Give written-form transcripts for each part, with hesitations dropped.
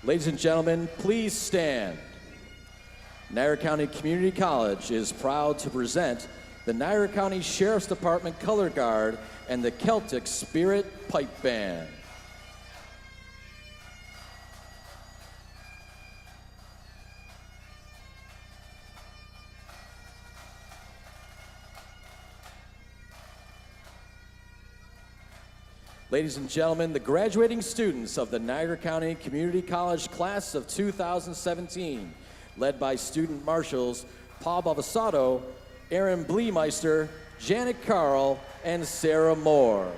Ladies and gentlemen, please stand. Niagara County Community College is proud to present the Niagara County Sheriff's Department Color Guard and the Celtic Spirit Pipe Band. Ladies and gentlemen, the graduating students of the Niagara County Community College class of 2017, led by student marshals Paul Bavasato, Aaron Bleemeister, Janet Carl, and Sarah Moore.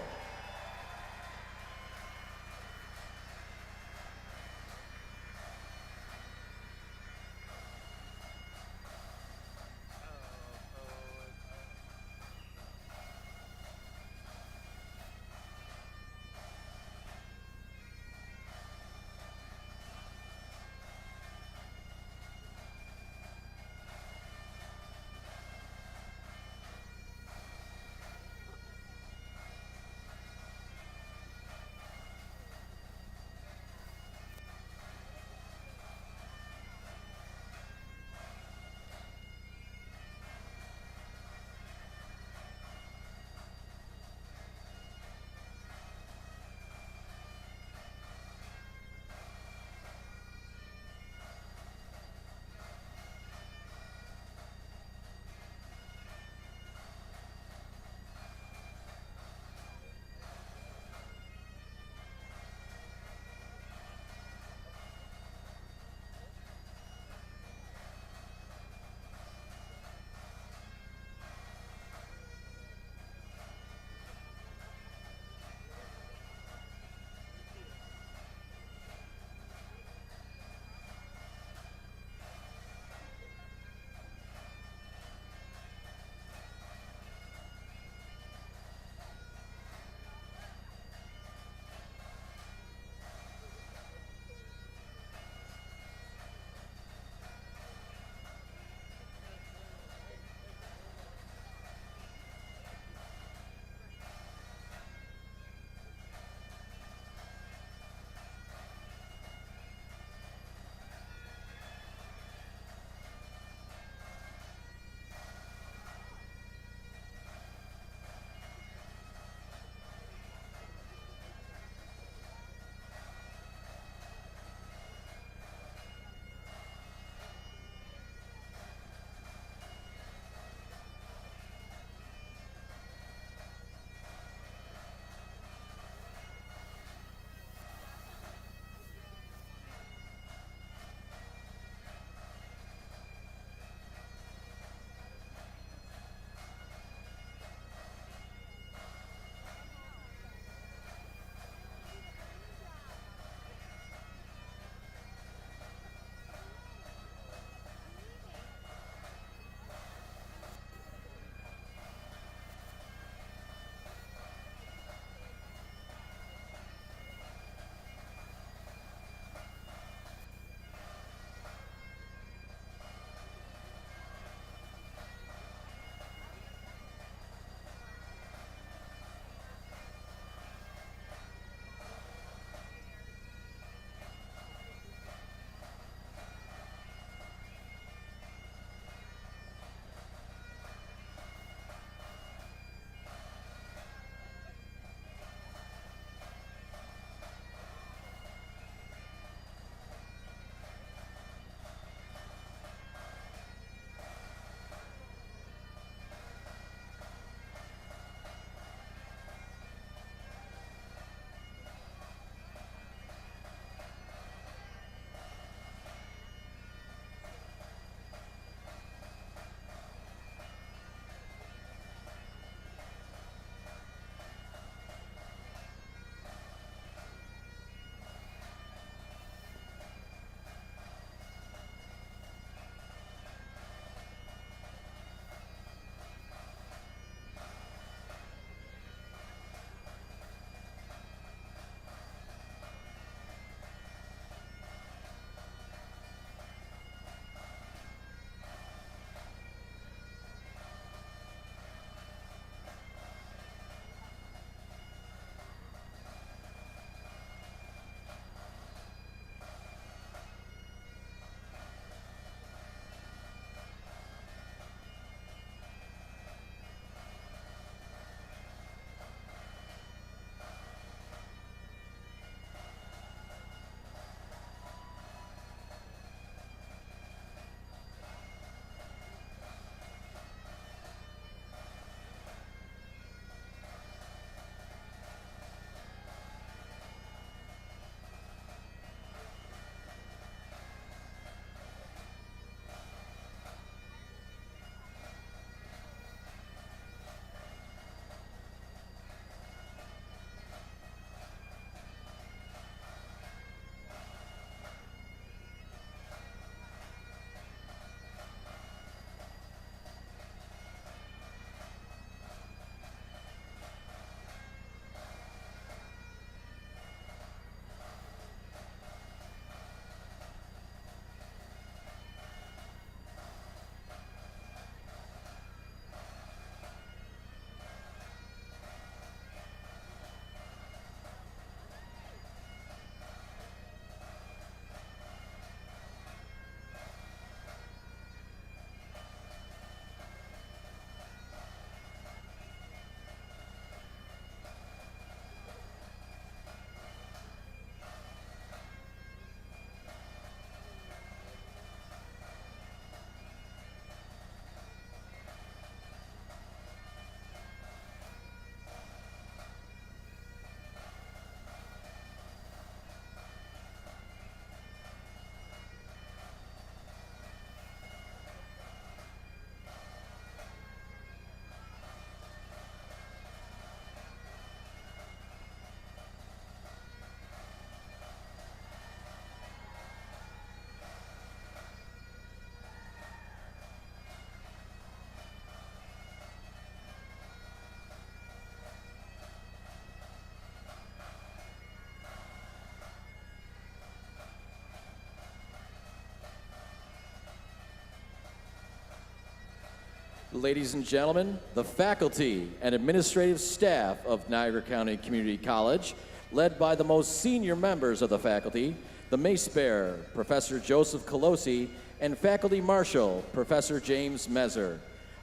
Ladies and gentlemen, the faculty and administrative staff of Niagara County Community College, led by the most senior members of the faculty, the Mace Bearer, Professor Joseph Colosi, and Faculty Marshal, Professor James Mezer.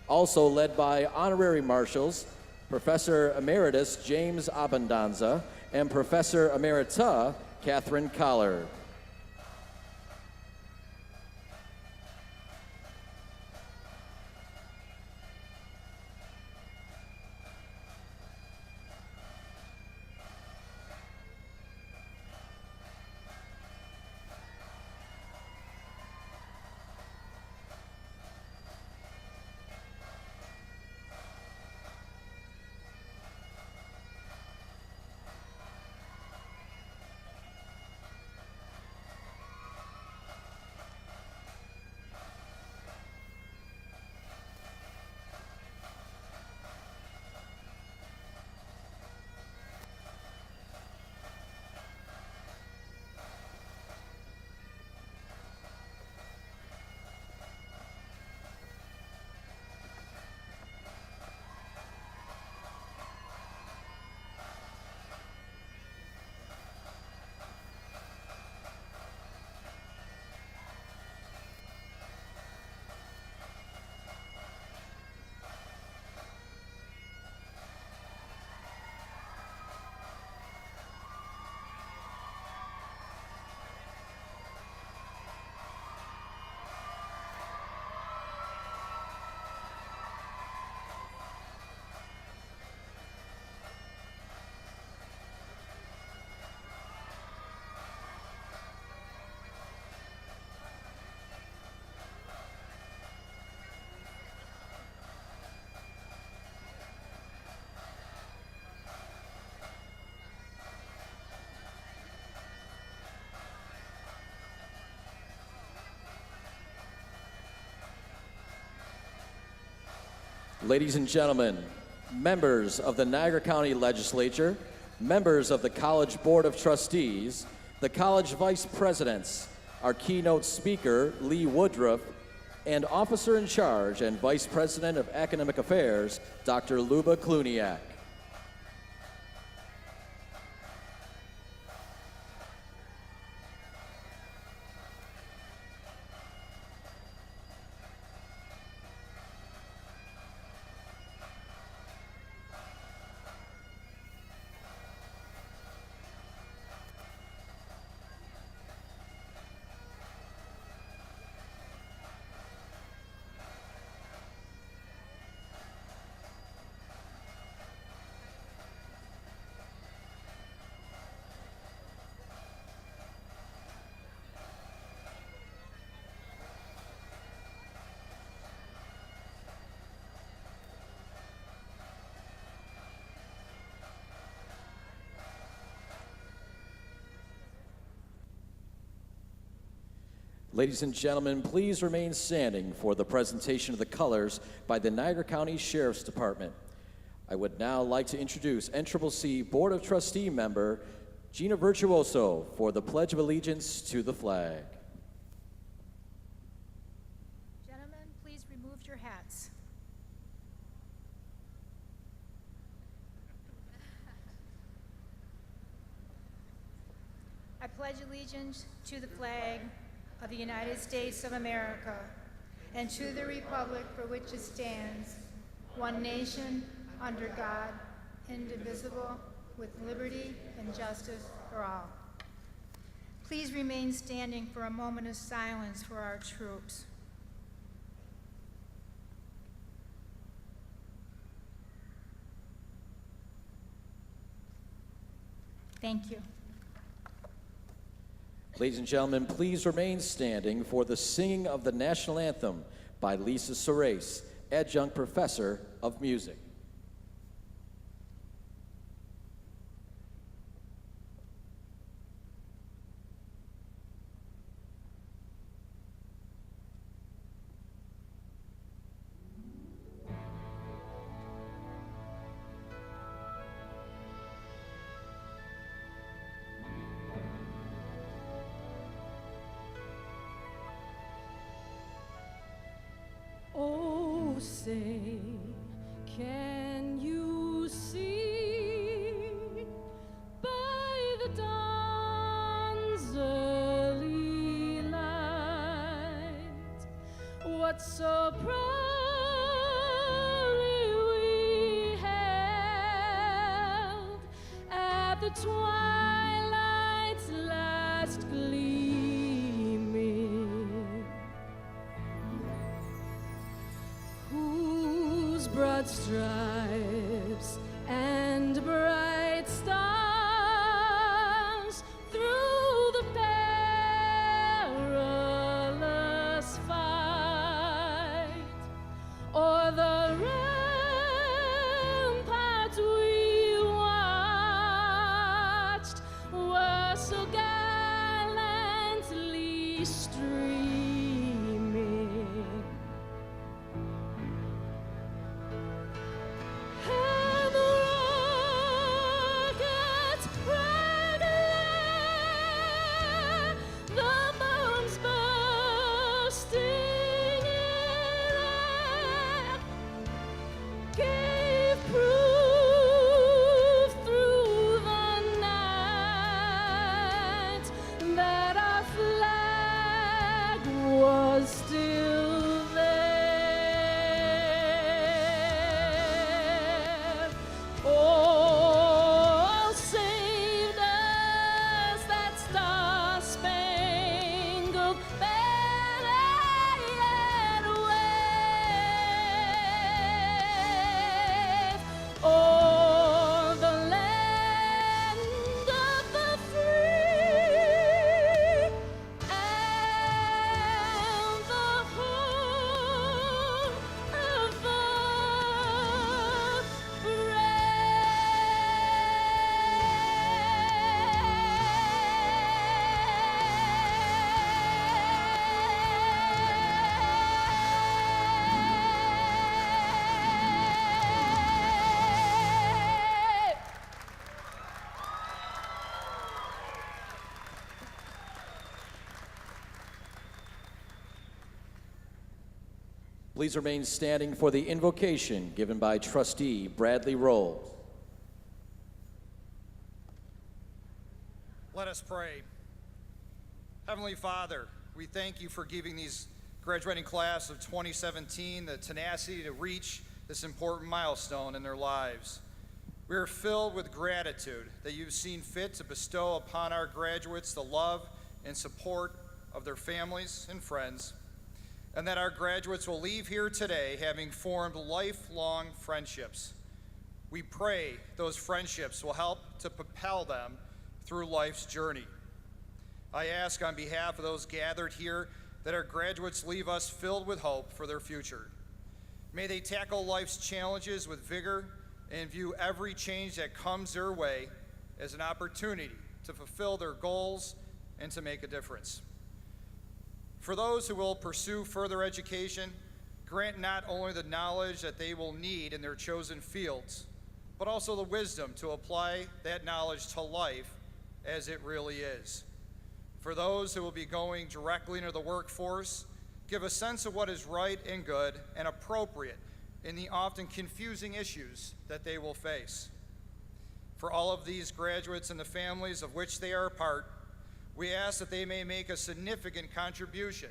Also led by Honorary Marshals, Professor Emeritus James Abendanza, and Professor Emerita Catherine Collard. Ladies and gentlemen, members of the Niagara County Legislature, members of the College Board of Trustees, the College Vice Presidents, our keynote speaker, Lee Woodruff, and Officer in Charge and Vice President of Academic Affairs, Dr. Luba Kluniak. Ladies and gentlemen, please remain standing for the presentation of the colors by the Niagara County Sheriff's Department. I would now like to introduce NCCC Board of Trustee member Gina Virtuoso for the Pledge of Allegiance to the flag. Gentlemen, please remove your hats. I pledge allegiance to the flag of the United States of America and to the republic for which it stands, one nation, under God, indivisible, with liberty and justice for all. Please remain standing for a moment of silence for our troops. Thank you. Ladies and gentlemen, please remain standing for the singing of the National Anthem by Lisa Sorace, Adjunct Professor of Music. Oh, say So proudly we hailed at the twilight's last gleaming, whose broad stripes and bright stars through the perilous fight o'er the ramparts we watched were so gallantly streaming. And the rockets rang out, the bombs bursting in air, gave proof through the night that our flag was still there. All saved us that star-spangled banner yet wave o'er the land of the free and the home of the brave. Please remain standing for the invocation given by Trustee Bradley Rolls. Let us pray. Heavenly Father, we thank you for giving these graduating class of 2017 the tenacity to reach this important milestone in their lives. We are filled with gratitude that you've seen fit to bestow upon our graduates the love and support of their families and friends, and that our graduates will leave here today having formed lifelong friendships. We pray those friendships will help to propel them through life's journey. I ask on behalf of those gathered here that our graduates leave us filled with hope for their future. May they tackle life's challenges with vigor and view every change that comes their way as an opportunity to fulfill their goals and to make a difference. For those who will pursue further education, grant not only the knowledge that they will need in their chosen fields, but also the wisdom to apply that knowledge to life as it really is. For those who will be going directly into the workforce, give a sense of what is right and good and appropriate in the often confusing issues that they will face. For all of these graduates and the families of which they are a part, we ask that they may make a significant contribution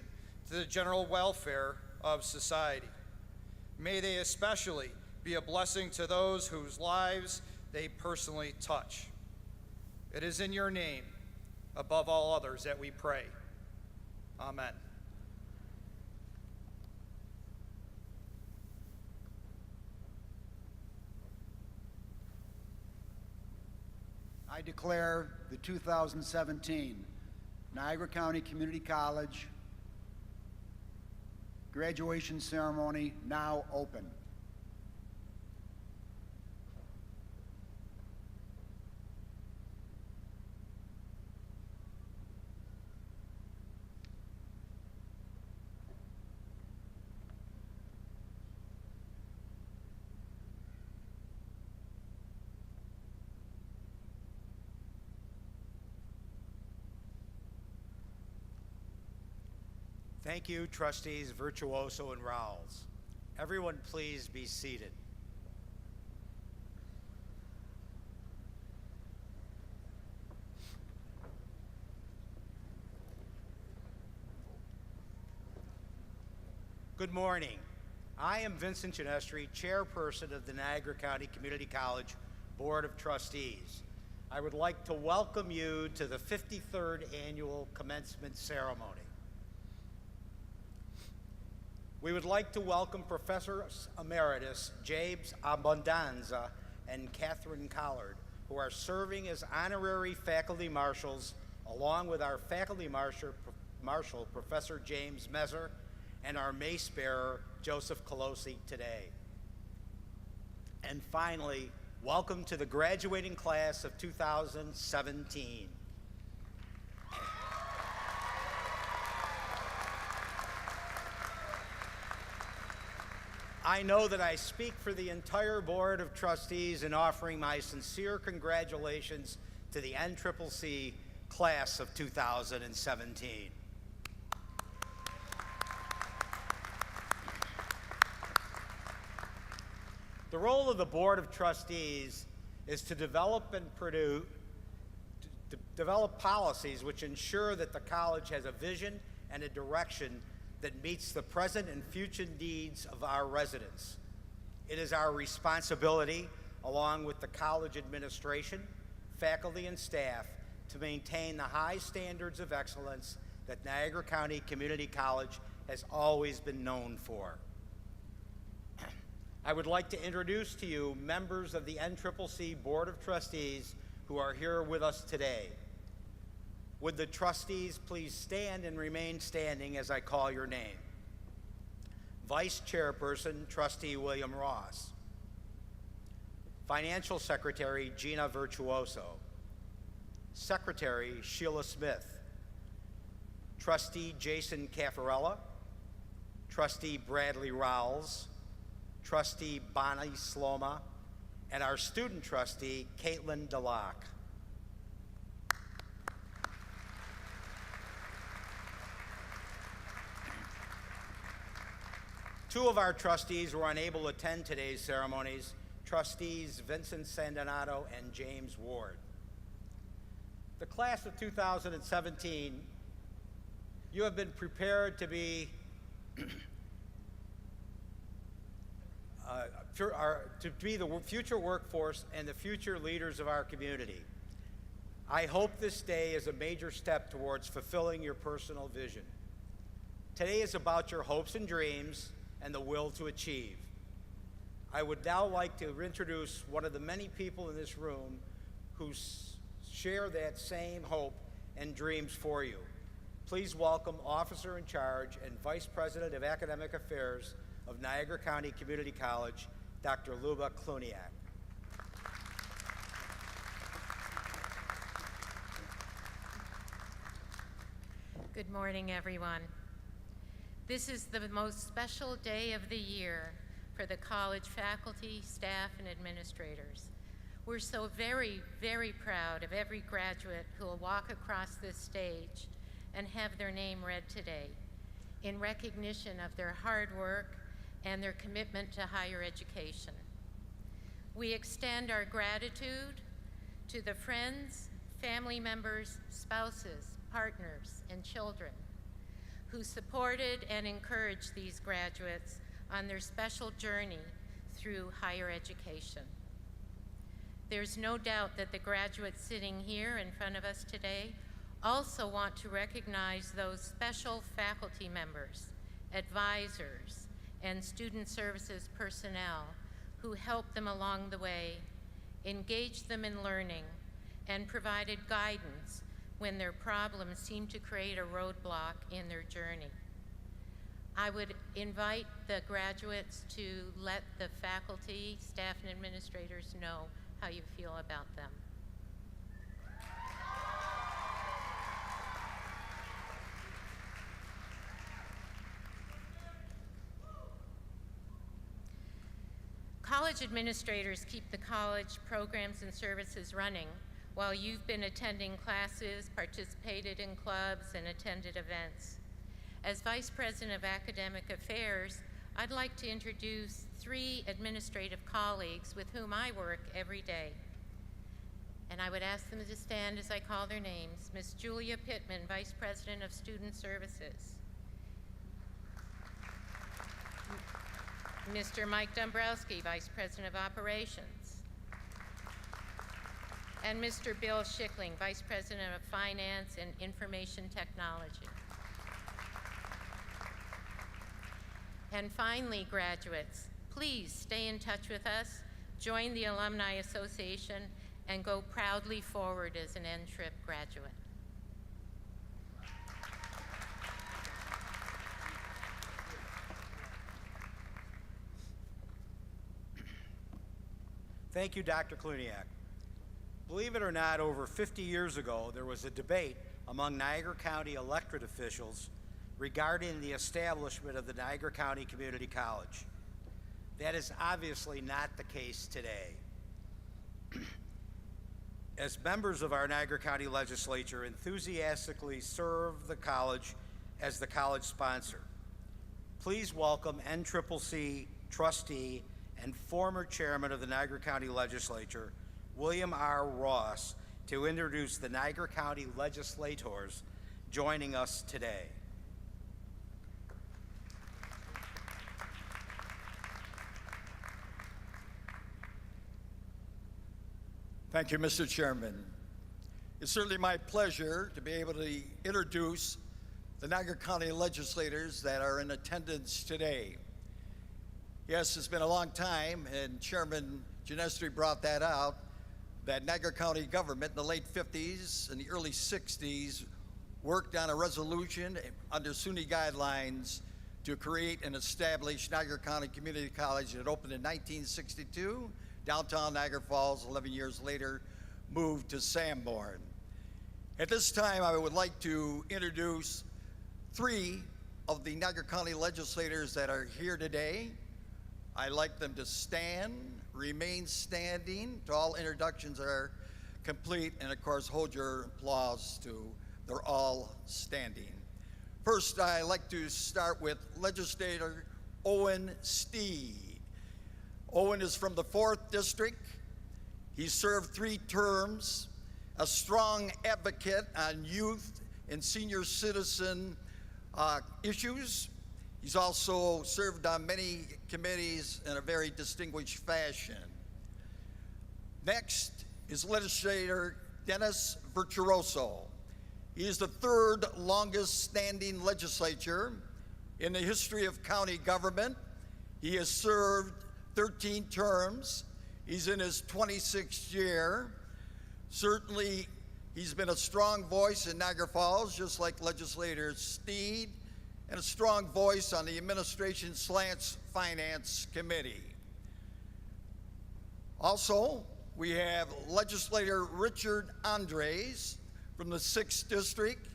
to the general welfare of society. May they especially be a blessing to those whose lives they personally touch. It is in your name, above all others, that we pray. Amen. I declare the 2017 Niagara County Community College graduation ceremony now open. Thank you, Trustees Virtuoso and Rowles. Everyone please be seated. Good morning. I am Vincent Ginestri, chairperson of the Niagara County Community College Board of Trustees. I would like to welcome you to the 53rd annual commencement ceremony. We would like to welcome Professors Emeritus James Abundanza and Catherine Collard, who are serving as honorary faculty marshals, along with our faculty marshal, Professor James Messer, and our mace bearer, Joseph Colosi, today. And finally, welcome to the graduating class of 2017. I know that I speak for the entire Board of Trustees in offering my sincere congratulations to the NCCC class of 2017. The role of the Board of Trustees is to develop and develop policies which ensure that the college has a vision and a direction that meets the present and future needs of our residents. It is our responsibility, along with the college administration, faculty, and staff, to maintain the high standards of excellence that Niagara County Community College has always been known for. I would like to introduce to you members of the NCCC Board of Trustees who are here with us today. Would the trustees please stand and remain standing as I call your name? Vice Chairperson, Trustee William Ross. Financial Secretary, Gina Virtuoso. Secretary, Sheila Smith. Trustee Jason Caffarella. Trustee Bradley Rowles. Trustee Bonnie Sloma, and our student trustee, Caitlin DeLocke. Two of our trustees were unable to attend today's ceremonies, trustees Vincent Sandonato and James Ward. The class of 2017, you have been prepared to be the future workforce and the future leaders of our community. I hope this day is a major step towards fulfilling your personal vision. Today is about your hopes and dreams and the will to achieve. I would now like to introduce one of the many people in this room who share that same hope and dreams for you. Please welcome Officer in Charge and Vice President of Academic Affairs of Niagara County Community College, Dr. Luba Kluniak. Good morning, everyone. This is the most special day of the year for the college faculty, staff, and administrators. We're so very, very proud of every graduate who will walk across this stage and have their name read today in recognition of their hard work and their commitment to higher education. We extend our gratitude to the friends, family members, spouses, partners, and children who supported and encouraged these graduates on their special journey through higher education. There's no doubt that the graduates sitting here in front of us today also want to recognize those special faculty members, advisors, and student services personnel who helped them along the way, engaged them in learning, and provided guidance when their problems seemed to create a roadblock in their journey. I would invite the graduates to let the faculty, staff, and administrators know how you feel about them. College administrators keep the college programs and services running while you've been attending classes, participated in clubs, and attended events. As Vice President of Academic Affairs, I'd like to introduce 3 administrative colleagues with whom I work every day. And I would ask them to stand as I call their names. Ms. Julia Pittman, Vice President of Student Services. Mr. Mike Dombrowski, Vice President of Operations. And Mr. Bill Schickling, Vice President of Finance and Information Technology. And finally, graduates, please stay in touch with us, join the Alumni Association, and go proudly forward as an NTRIP graduate. Thank you, Dr. Kluniak. Believe it or not, over 50 years ago, there was a debate among Niagara County elected officials regarding the establishment of the Niagara County Community College. That is obviously not the case today. As members of our Niagara County Legislature enthusiastically serve the college as the college sponsor, please welcome NCCC trustee and former chairman of the Niagara County Legislature, William R. Ross, to introduce the Niagara County legislators joining us today. Thank you, Mr. Chairman. It's certainly my pleasure to be able to introduce the Niagara County legislators that are in attendance today. Yes, it's been a long time, and Chairman Genestri brought that out, that Niagara County government in the late 50s and the early 60s worked on a resolution under SUNY guidelines to create and establish Niagara County Community College. It opened in 1962. Downtown Niagara Falls, 11 years later, moved to Sanborn. At this time, I would like to introduce 3 of the Niagara County legislators that are here today. I'd like them to stand, remain standing till all introductions are complete, and of course, hold your applause to they're all standing. First, I'd like to start with Legislator Owen Steed. Owen is from the 4th District. He served 3 terms, a strong advocate on youth and senior citizen issues. He's also served on many committees in a very distinguished fashion. Next is Legislator Dennis Virtuoso. He is the 3rd longest standing legislature in the history of county government. He has served 13 terms. He's in his 26th year. Certainly, he's been a strong voice in Niagara Falls, just like Legislator Steed, and a strong voice on the Administration Slants Finance Committee. Also, we have Legislator Richard Andres from the 6th District,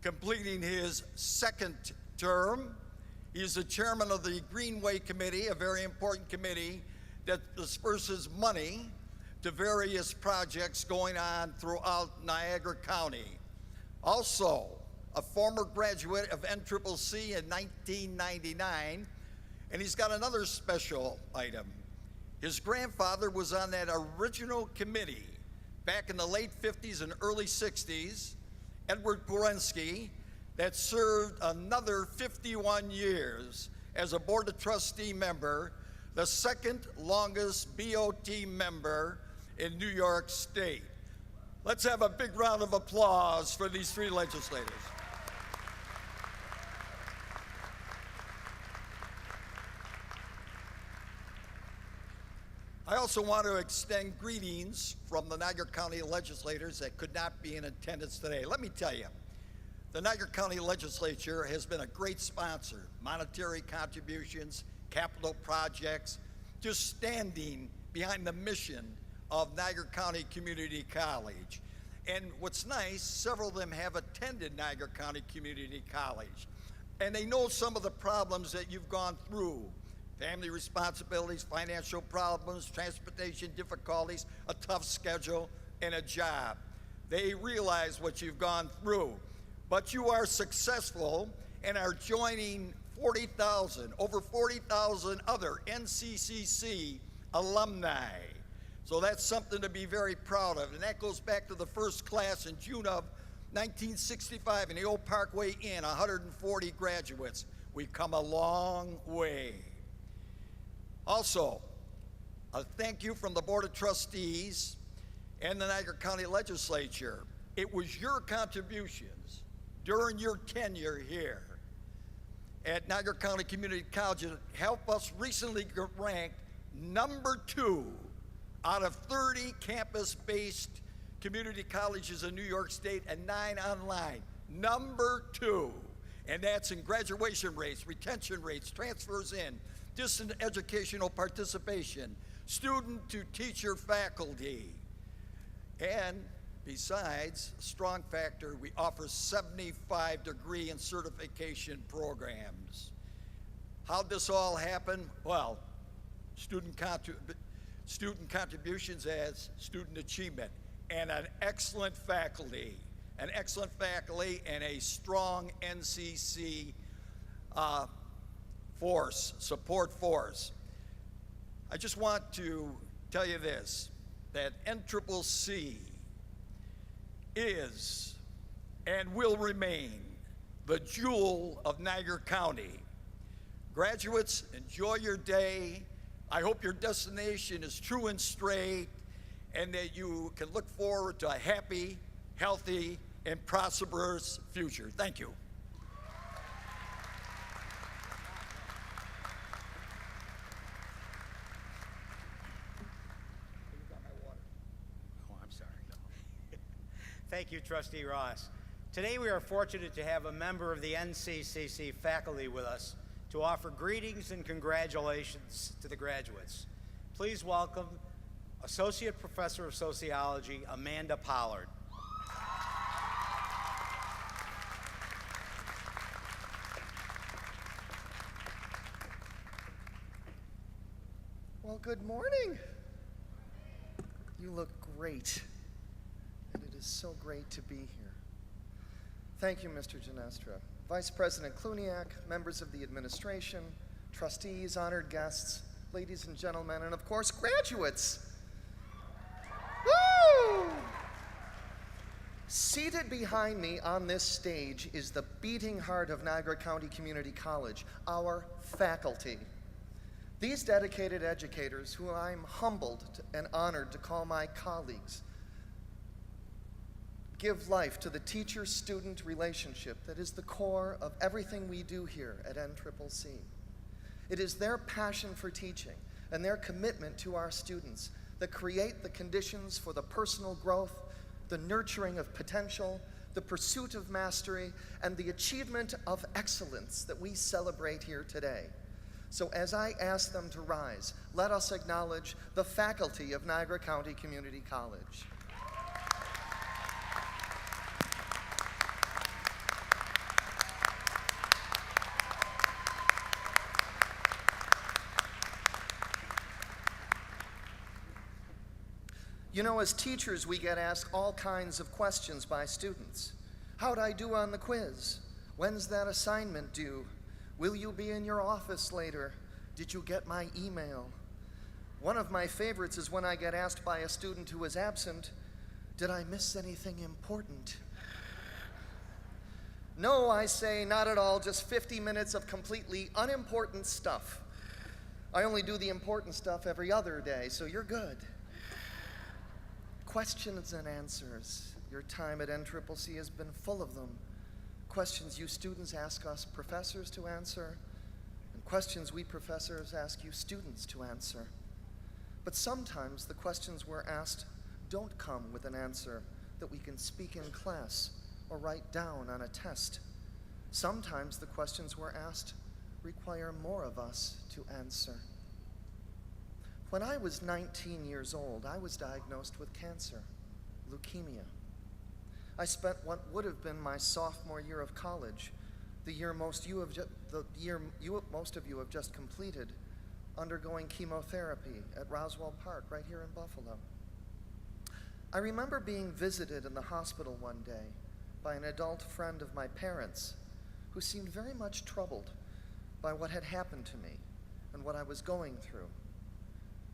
completing his 2nd term. He is the chairman of the Greenway Committee, a very important committee that disperses money to various projects going on throughout Niagara County. Also, a former graduate of NCCC in 1999, and he's got another special item. His grandfather was on that original committee back in the late 50s and early 60s, Edward Porensky, that served another 51 years as a Board of Trustee member, the 2nd longest BOT member in New York State. Let's have a big round of applause for these 3 legislators. I also want to extend greetings from the Niagara County legislators that could not be in attendance today. Let me tell you, the Niagara County Legislature has been a great sponsor, monetary contributions, capital projects, just standing behind the mission of Niagara County Community College. And what's nice, several of them have attended Niagara County Community College, and they know some of the problems that you've gone through. Family responsibilities, financial problems, transportation difficulties, a tough schedule, and a job. They realize what you've gone through. But you are successful and are joining 40,000, over 40,000 other NCCC alumni. So that's something to be very proud of. And that goes back to the first class in June of 1965 in the old Parkway Inn, 140 graduates. We've come a long way. Also, a thank you from the Board of Trustees and the Niagara County Legislature. It was your contributions during your tenure here at Niagara County Community College that helped us recently get ranked #2 out of 30 campus-based community colleges in New York State and 9 online. #2. And that's in graduation rates, retention rates, transfers in, distant educational participation, student to teacher faculty. And besides, a strong factor, we offer 75 degree and certification programs. How'd this all happen? Well, student contributions as student achievement, and an excellent faculty and a strong NCC support force. I just want to tell you this, that NCCC is and will remain the jewel of Niagara County. Graduates, enjoy your day. I hope your destination is true and straight, and that you can look forward to a happy, healthy, and prosperous future. Thank you. Oh, I'm sorry. No. Thank you, Trustee Ross. Today we are fortunate to have a member of the NCCC faculty with us to offer greetings and congratulations to the graduates. Please welcome Associate Professor of Sociology, Amanda Pollard. Well, good morning. You look great, and it is so great to be here. Thank you, Mr. Ginestra. Vice President Kluniak, members of the administration, trustees, honored guests, ladies and gentlemen, and of course, graduates. Woo! Seated behind me on this stage is the beating heart of Niagara County Community College, our faculty. These dedicated educators, who I'm humbled and honored to call my colleagues, give life to the teacher-student relationship that is the core of everything we do here at NCCC. It is their passion for teaching and their commitment to our students that create the conditions for the personal growth, the nurturing of potential, the pursuit of mastery, and the achievement of excellence that we celebrate here today. So as I ask them to rise, let us acknowledge the faculty of Niagara County Community College. You know, as teachers, we get asked all kinds of questions by students. How'd I do on the quiz? When's that assignment due? Will you be in your office later? Did you get my email? One of my favorites is when I get asked by a student who is absent, did I miss anything important? No, I say, not at all, just 50 minutes of completely unimportant stuff. I only do the important stuff every other day, so you're good. Questions and answers. Your time at NCCC has been full of them. Questions you students ask us professors to answer, and questions we professors ask you students to answer. But sometimes the questions we're asked don't come with an answer that we can speak in class or write down on a test. Sometimes the questions we're asked require more of us to answer. When I was 19 years old, I was diagnosed with cancer, leukemia. I spent what would have been my sophomore year of college, the year most of you have just completed, undergoing chemotherapy at Roswell Park right here in Buffalo. I remember being visited in the hospital one day by an adult friend of my parents who seemed very much troubled by what had happened to me and what I was going through.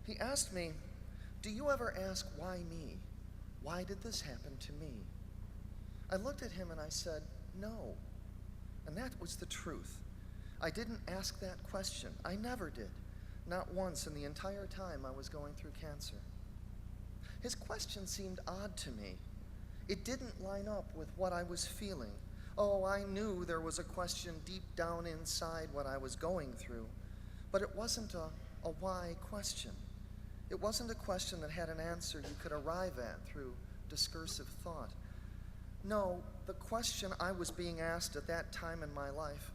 He asked me, "Do you ever ask why me? Why did this happen to me?" I looked at him and I said, "No." And that was the truth. I didn't ask that question. I never did. not once in the entire time I was going through cancer. His question seemed odd to me. It didn't line up with what I was feeling. Oh, I knew there was a question deep down inside what I was going through, but it wasn't a why question. It wasn't a question that had an answer you could arrive at through discursive thought. No, the question I was being asked at that time in my life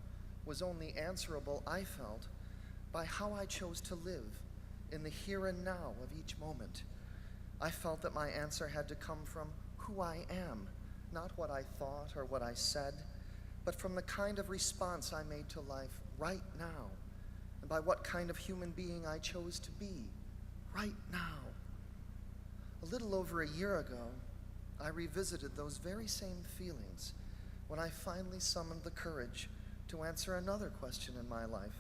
was only answerable, I felt, by how I chose to live in the here and now of each moment. I felt that my answer had to come from who I am, not what I thought or what I said, but from the kind of response I made to life right now, and by what kind of human being I chose to be right now. A little over a year ago, I revisited those very same feelings when I finally summoned the courage to answer another question in my life,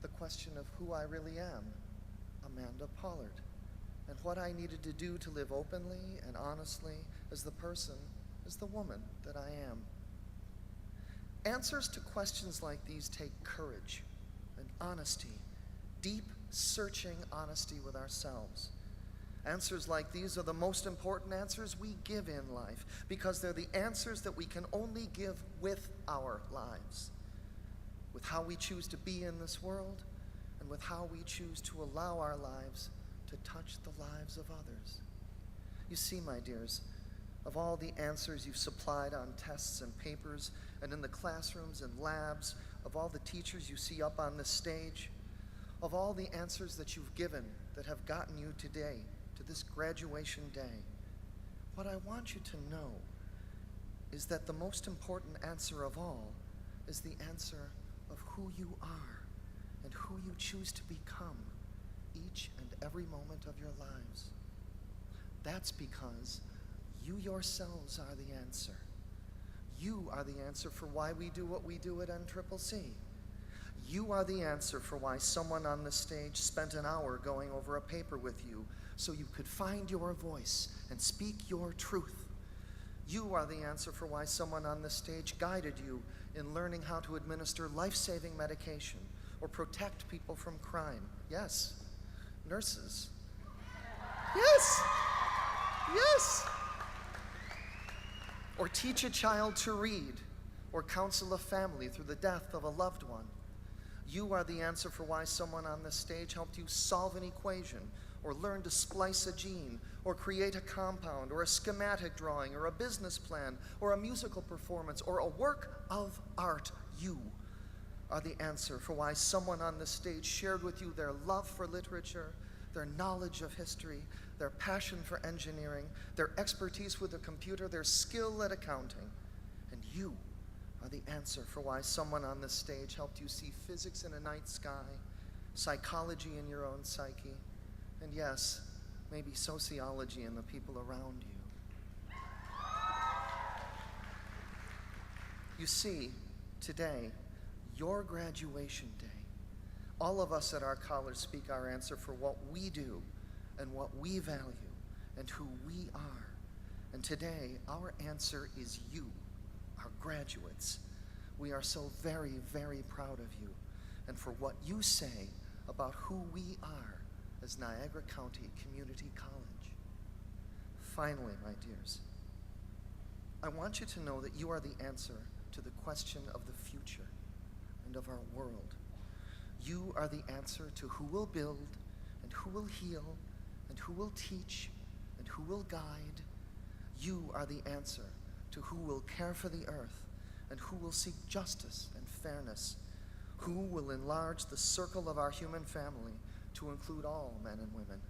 the question of who I really am, Amanda Pollard, and what I needed to do to live openly and honestly as the person, as the woman that I am. Answers to questions like these take courage and honesty, deep, searching honesty with ourselves. Answers like these are the most important answers we give in life because they're the answers that we can only give with our lives, with how we choose to be in this world and with how we choose to allow our lives to touch the lives of others. You see, my dears, of all the answers you've supplied on tests and papers and in the classrooms and labs, of all the teachers you see up on this stage, of all the answers that you've given that have gotten you today to this graduation day, what I want you to know is that the most important answer of all is the answer of who you are and who you choose to become each and every moment of your lives. That's because you yourselves are the answer. You are the answer for why we do what we do at NCCC. You are the answer for why someone on the stage spent an hour going over a paper with you so you could find your voice and speak your truth. You are the answer for why someone on the stage guided you in learning how to administer life-saving medication or protect people from crime. Yes, nurses. Yes, yes. Or teach a child to read or counsel a family through the death of a loved one. You are the answer for why someone on this stage helped you solve an equation or learn to splice a gene or create a compound or a schematic drawing or a business plan or a musical performance or a work of art. You are the answer for why someone on this stage shared with you their love for literature, their knowledge of history, their passion for engineering, their expertise with a computer, their skill at accounting. And you are the answer for why someone on this stage helped you see physics in a night sky, psychology in your own psyche, and yes, maybe sociology in the people around you. You see, today, your graduation day, all of us at our college speak our answer for what we do and what we value and who we are. And today, our answer is you, our graduates. We are so very, very proud of you and for what you say about who we are as Niagara County Community College. Finally, my dears, I want you to know that you are the answer to the question of the future and of our world. You are the answer to who will build and who will heal and who will teach and who will guide. You are the answer to who will care for the earth and who will seek justice and fairness, who will enlarge the circle of our human family to include all men and women.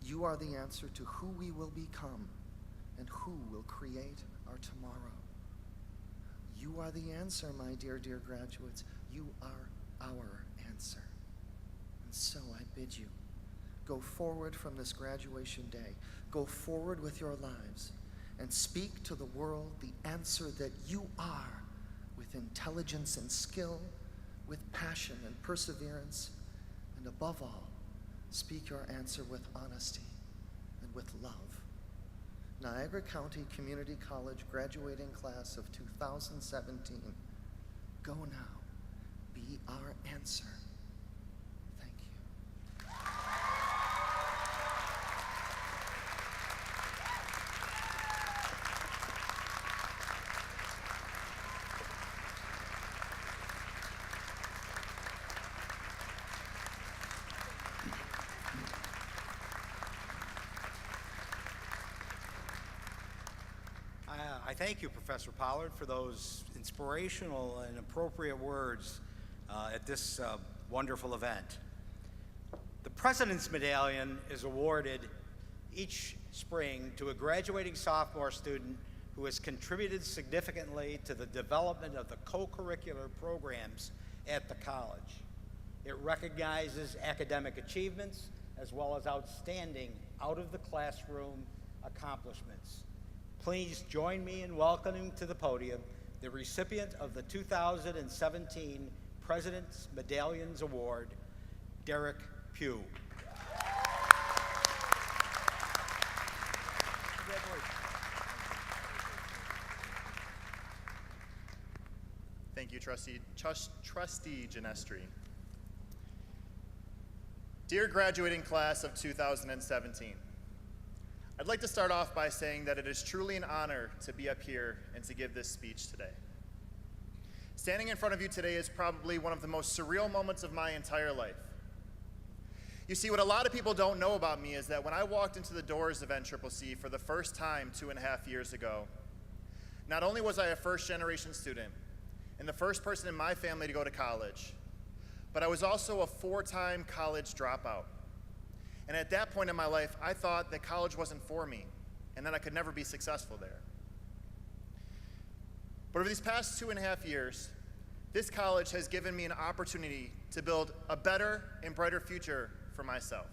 You are the answer to who we will become and who will create our tomorrow. You are the answer, my dear, dear graduates. You are our answer. And so I bid you, go forward from this graduation day. Go forward with your lives and speak to the world the answer that you are with intelligence and skill, with passion and perseverance, and above all, speak your answer with honesty and with love. Niagara County Community College graduating class of 2017, go now. Be our answer. Thank you. I thank you, Professor Pollard, for those inspirational and appropriate words at this wonderful event. The President's Medallion is awarded each spring to a graduating sophomore student who has contributed significantly to the development of the co-curricular programs at the college. It recognizes academic achievements as well as outstanding out-of-the-classroom accomplishments. Please join me in welcoming to the podium the recipient of the 2017 President's Medallions Award, Derek Pugh. Thank you, Trustee Genestri. Dear graduating class of 2017, I'd like to start off by saying that it is truly an honor to be up here and to give this speech today. Standing in front of you today is probably one of the most surreal moments of my entire life. You see, what a lot of people don't know about me is that when I walked into the doors of NCCC for the first time 2.5 years ago, not only was I a first-generation student and the first person in my family to go to college, but I was also a 4-time college dropout. And at that point in my life, I thought that college wasn't for me and that I could never be successful there. But over these past 2.5 years, this college has given me an opportunity to build a better and brighter future for myself.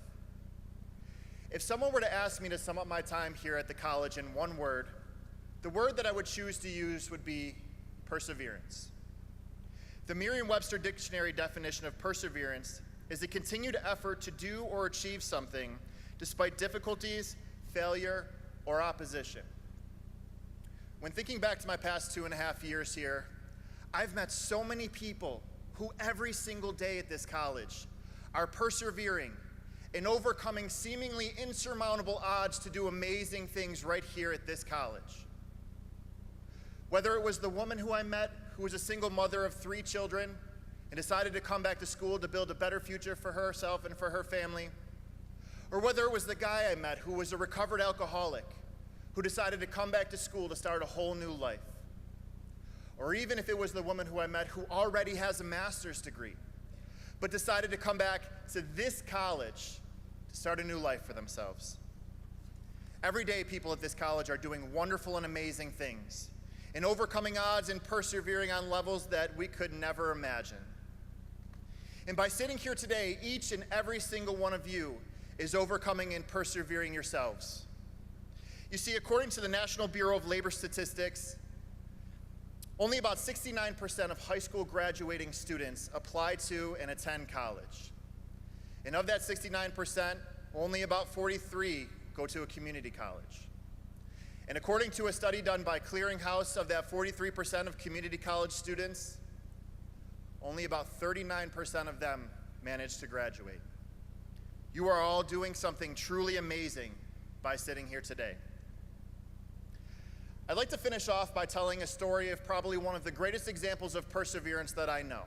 If someone were to ask me to sum up my time here at the college in one word, the word that I would choose to use would be perseverance. The Merriam-Webster Dictionary definition of perseverance is a continued effort to do or achieve something despite difficulties, failure, or opposition. When thinking back to my past 2.5 years here, I've met so many people who every single day at this college are persevering and overcoming seemingly insurmountable odds to do amazing things right here at this college. Whether it was the woman who I met who was a single mother of 3 children and decided to come back to school to build a better future for herself and for her family, or whether it was the guy I met who was a recovered alcoholic who decided to come back to school to start a whole new life, or even if it was the woman who I met who already has a master's degree but decided to come back to this college to start a new life for themselves. Every day, people at this college are doing wonderful and amazing things and overcoming odds and persevering on levels that we could never imagine. And by sitting here today, each and every single one of you is overcoming and persevering yourselves. You see, according to the National Bureau of Labor Statistics, only about 69% of high school graduating students apply to and attend college. And of that 69%, only about 43 go to a community college. And according to a study done by Clearinghouse, of that 43% of community college students, only about 39% of them manage to graduate. You are all doing something truly amazing by sitting here today. I'd like to finish off by telling a story of probably one of the greatest examples of perseverance that I know.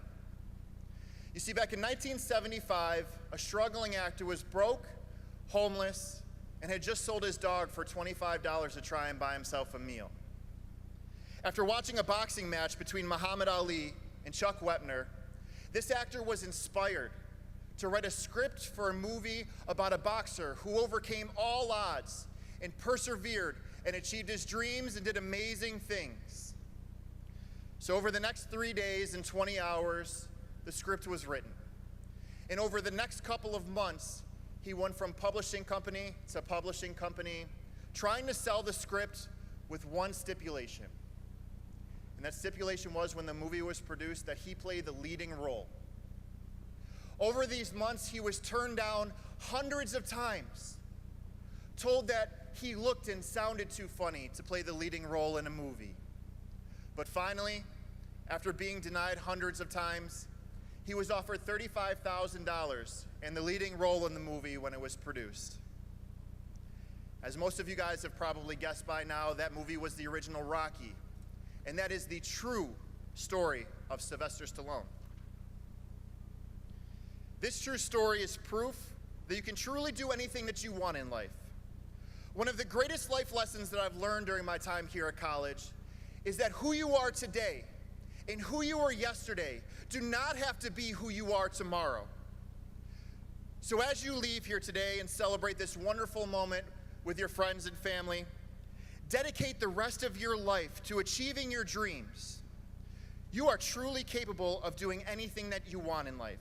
You see, back in 1975, a struggling actor was broke, homeless, and had just sold his dog for $25 to try and buy himself a meal. After watching a boxing match between Muhammad Ali and Chuck Wepner, this actor was inspired to write a script for a movie about a boxer who overcame all odds and persevered and achieved his dreams and did amazing things. So over the next 3 days and 20 hours, the script was written. And over the next couple of months, he went from publishing company to publishing company, trying to sell the script with one stipulation. And that stipulation was, when the movie was produced, that he play the leading role. Over these months, he was turned down hundreds of times, told that he looked and sounded too funny to play the leading role in a movie. But finally, after being denied hundreds of times, he was offered $35,000 and the leading role in the movie when it was produced. As most of you guys have probably guessed by now, that movie was the original Rocky, and that is the true story of Sylvester Stallone. This true story is proof that you can truly do anything that you want in life. One of the greatest life lessons that I've learned during my time here at college is that who you are today and who you were yesterday do not have to be who you are tomorrow. So as you leave here today and celebrate this wonderful moment with your friends and family, dedicate the rest of your life to achieving your dreams. You are truly capable of doing anything that you want in life.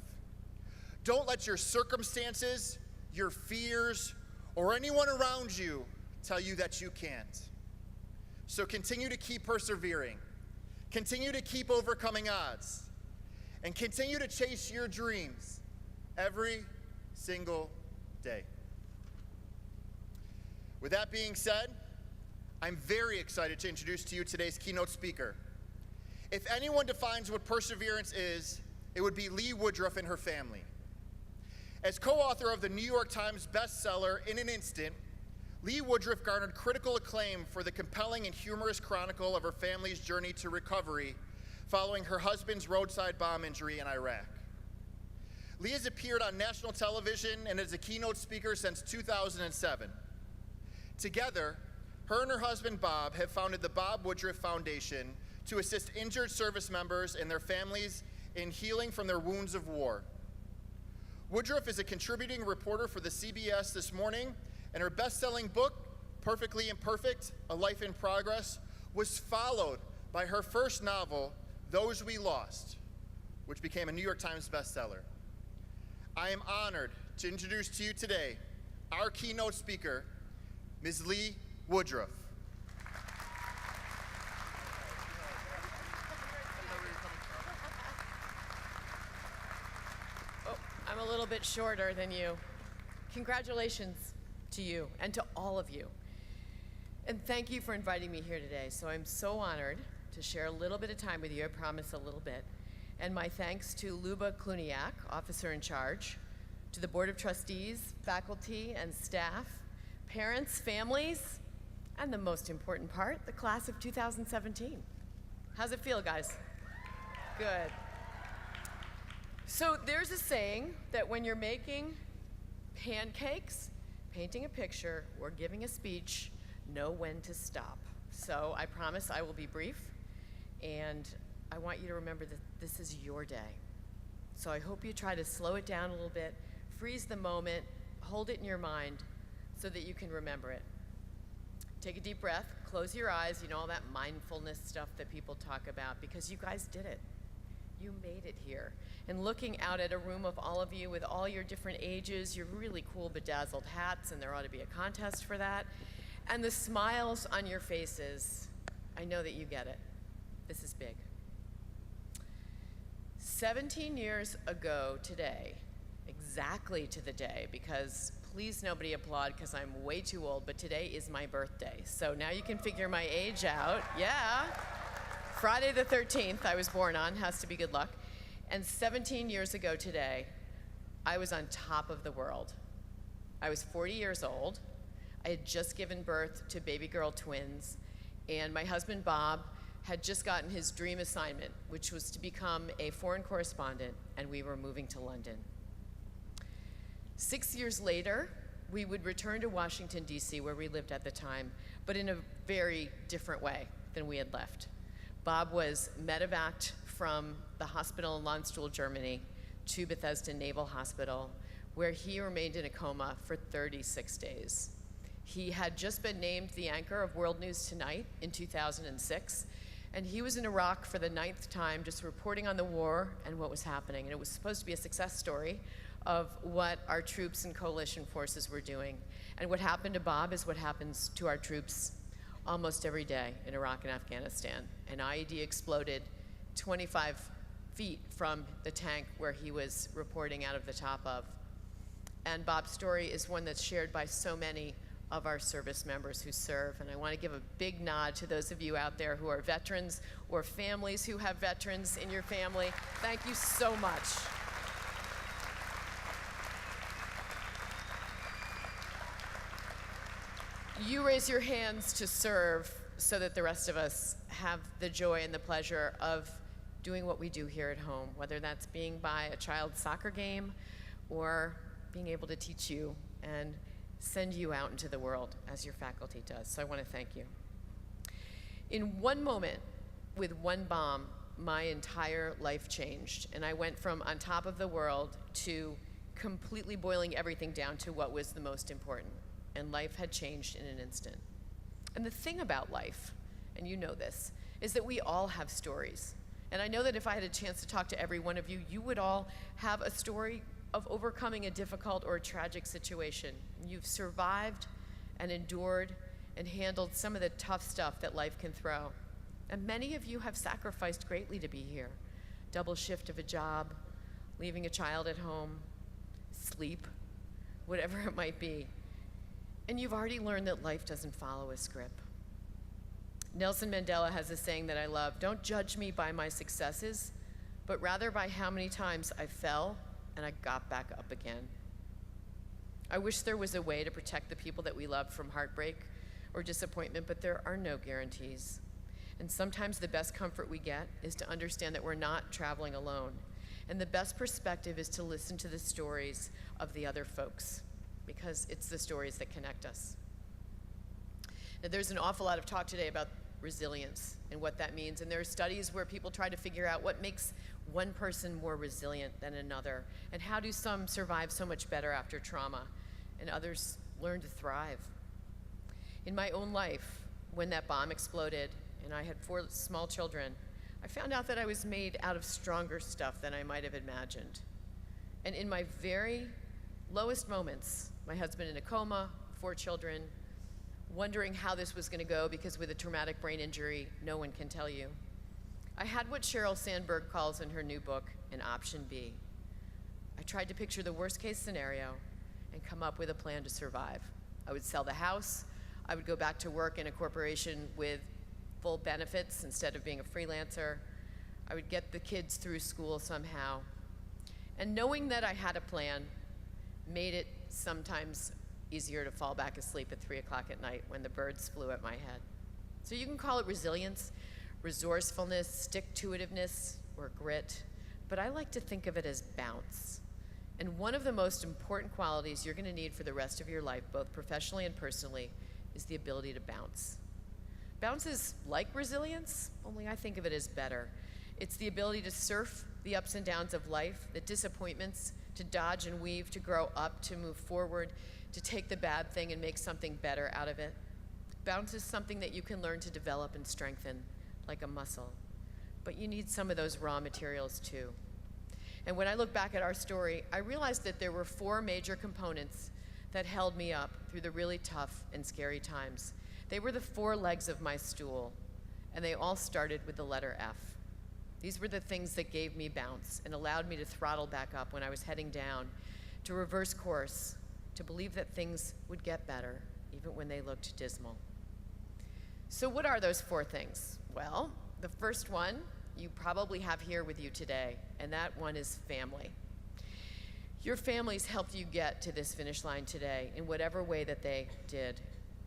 Don't let your circumstances, your fears, or anyone around you tell you that you can't. So continue to keep persevering, continue to keep overcoming odds, and continue to chase your dreams every single day. With that being said, I'm very excited to introduce to you today's keynote speaker. If anyone defines what perseverance is, it would be Lee Woodruff and her family. As co-author of the New York Times bestseller, In an Instant, Lee Woodruff garnered critical acclaim for the compelling and humorous chronicle of her family's journey to recovery following her husband's roadside bomb injury in Iraq. Lee has appeared on national television and as a keynote speaker since 2007. Together, her and her husband Bob have founded the Bob Woodruff Foundation to assist injured service members and their families in healing from their wounds of war. Woodruff is a contributing reporter for the CBS This Morning, and her best-selling book, Perfectly Imperfect, A Life in Progress, was followed by her first novel, Those We Lost, which became a New York Times bestseller. I am honored to introduce to you today our keynote speaker, Ms. Lee Woodruff. I'm a little bit shorter than you. Congratulations to you and to all of you. And thank you for inviting me here today. So I'm so honored to share a little bit of time with you. I promise a little bit. And my thanks to Luba Kluniak, officer in charge, to the Board of Trustees, faculty and staff, parents, families, and the most important part, the class of 2017. How's it feel, guys? Good. So there's a saying that when you're making pancakes, painting a picture, or giving a speech, know when to stop. So I promise I will be brief, and I want you to remember that this is your day. So I hope you try to slow it down a little bit, freeze the moment, hold it in your mind so that you can remember it. Take a deep breath, close your eyes, you know, all that mindfulness stuff that people talk about, because you guys did it. You made it here. And looking out at a room of all of you with all your different ages, your really cool bedazzled hats, and there ought to be a contest for that, and the smiles on your faces, I know that you get it. This is big. 17 years ago today, exactly to the day, because please nobody applaud because I'm way too old, but today is my birthday. So now you can figure my age out. Yeah. Friday the 13th I was born on, has to be good luck. And 17 years ago today, I was on top of the world. I was 40 years old. I had just given birth to baby girl twins, and my husband Bob had just gotten his dream assignment, which was to become a foreign correspondent, and we were moving to London. 6 years later, we would return to Washington, D.C., where we lived at the time, but in a very different way than we had left. Bob was medevaced from the hospital in Landstuhl, Germany, to Bethesda Naval Hospital, where he remained in a coma for 36 days. He had just been named the anchor of World News Tonight in 2006, and he was in Iraq for the 9th time, just reporting on the war and what was happening. And it was supposed to be a success story of what our troops and coalition forces were doing. And what happened to Bob is what happens to our troops almost every day in Iraq and Afghanistan. An IED exploded 25 feet from the tank where he was reporting out of the top of. And Bob's story is one that's shared by so many of our service members who serve. And I want to give a big nod to those of you out there who are veterans or families who have veterans in your family. Thank you so much. You raise your hands to serve so that the rest of us have the joy and the pleasure of doing what we do here at home, whether that's being by a child's soccer game or being able to teach you and send you out into the world as your faculty does. So I want to thank you. In one moment, with one bomb, my entire life changed. And I went from on top of the world to completely boiling everything down to what was the most important. And life had changed in an instant. And the thing about life, and you know this, is that we all have stories. And I know that if I had a chance to talk to every one of you, you would all have a story of overcoming a difficult or a tragic situation. You've survived and endured and handled some of the tough stuff that life can throw. And many of you have sacrificed greatly to be here. Double shift of a job, leaving a child at home, sleep, whatever it might be. And you've already learned that life doesn't follow a script. Nelson Mandela has a saying that I love: don't judge me by my successes, but rather by how many times I fell and I got back up again. I wish there was a way to protect the people that we love from heartbreak or disappointment, but there are no guarantees. And sometimes the best comfort we get is to understand that we're not traveling alone. And the best perspective is to listen to the stories of the other folks, because it's the stories that connect us. Now, there's an awful lot of talk today about resilience and what that means. And there are studies where people try to figure out what makes one person more resilient than another, and how do some survive so much better after trauma, and others learn to thrive. In my own life, when that bomb exploded and I had 4 small children, I found out that I was made out of stronger stuff than I might have imagined. And in my very lowest moments, my husband in a coma, 4 children, wondering how this was going to go, because with a traumatic brain injury, no one can tell you, I had what Sheryl Sandberg calls in her new book an option B. I tried to picture the worst case scenario and come up with a plan to survive. I would sell the house. I would go back to work in a corporation with full benefits instead of being a freelancer. I would get the kids through school somehow. And knowing that I had a plan made it sometimes easier to fall back asleep at 3 o'clock at night when the birds flew at my head. So you can call it resilience, resourcefulness, stick-to-itiveness, or grit, but I like to think of it as bounce. And one of the most important qualities you're going to need for the rest of your life, both professionally and personally, is the ability to bounce. Bounce is like resilience, only I think of it as better. It's the ability to surf the ups and downs of life, the disappointments, to dodge and weave, to grow up, to move forward, to take the bad thing and make something better out of it. Bounce is something that you can learn to develop and strengthen, like a muscle. But you need some of those raw materials too. And when I look back at our story, I realized that there were 4 major components that held me up through the really tough and scary times. They were the 4 legs of my stool, and they all started with the letter F. These were the things that gave me bounce and allowed me to throttle back up when I was heading down, to reverse course, to believe that things would get better, even when they looked dismal. So what are those 4 things? Well, the first one you probably have here with you today, and that one is family. Your families helped you get to this finish line today in whatever way that they did.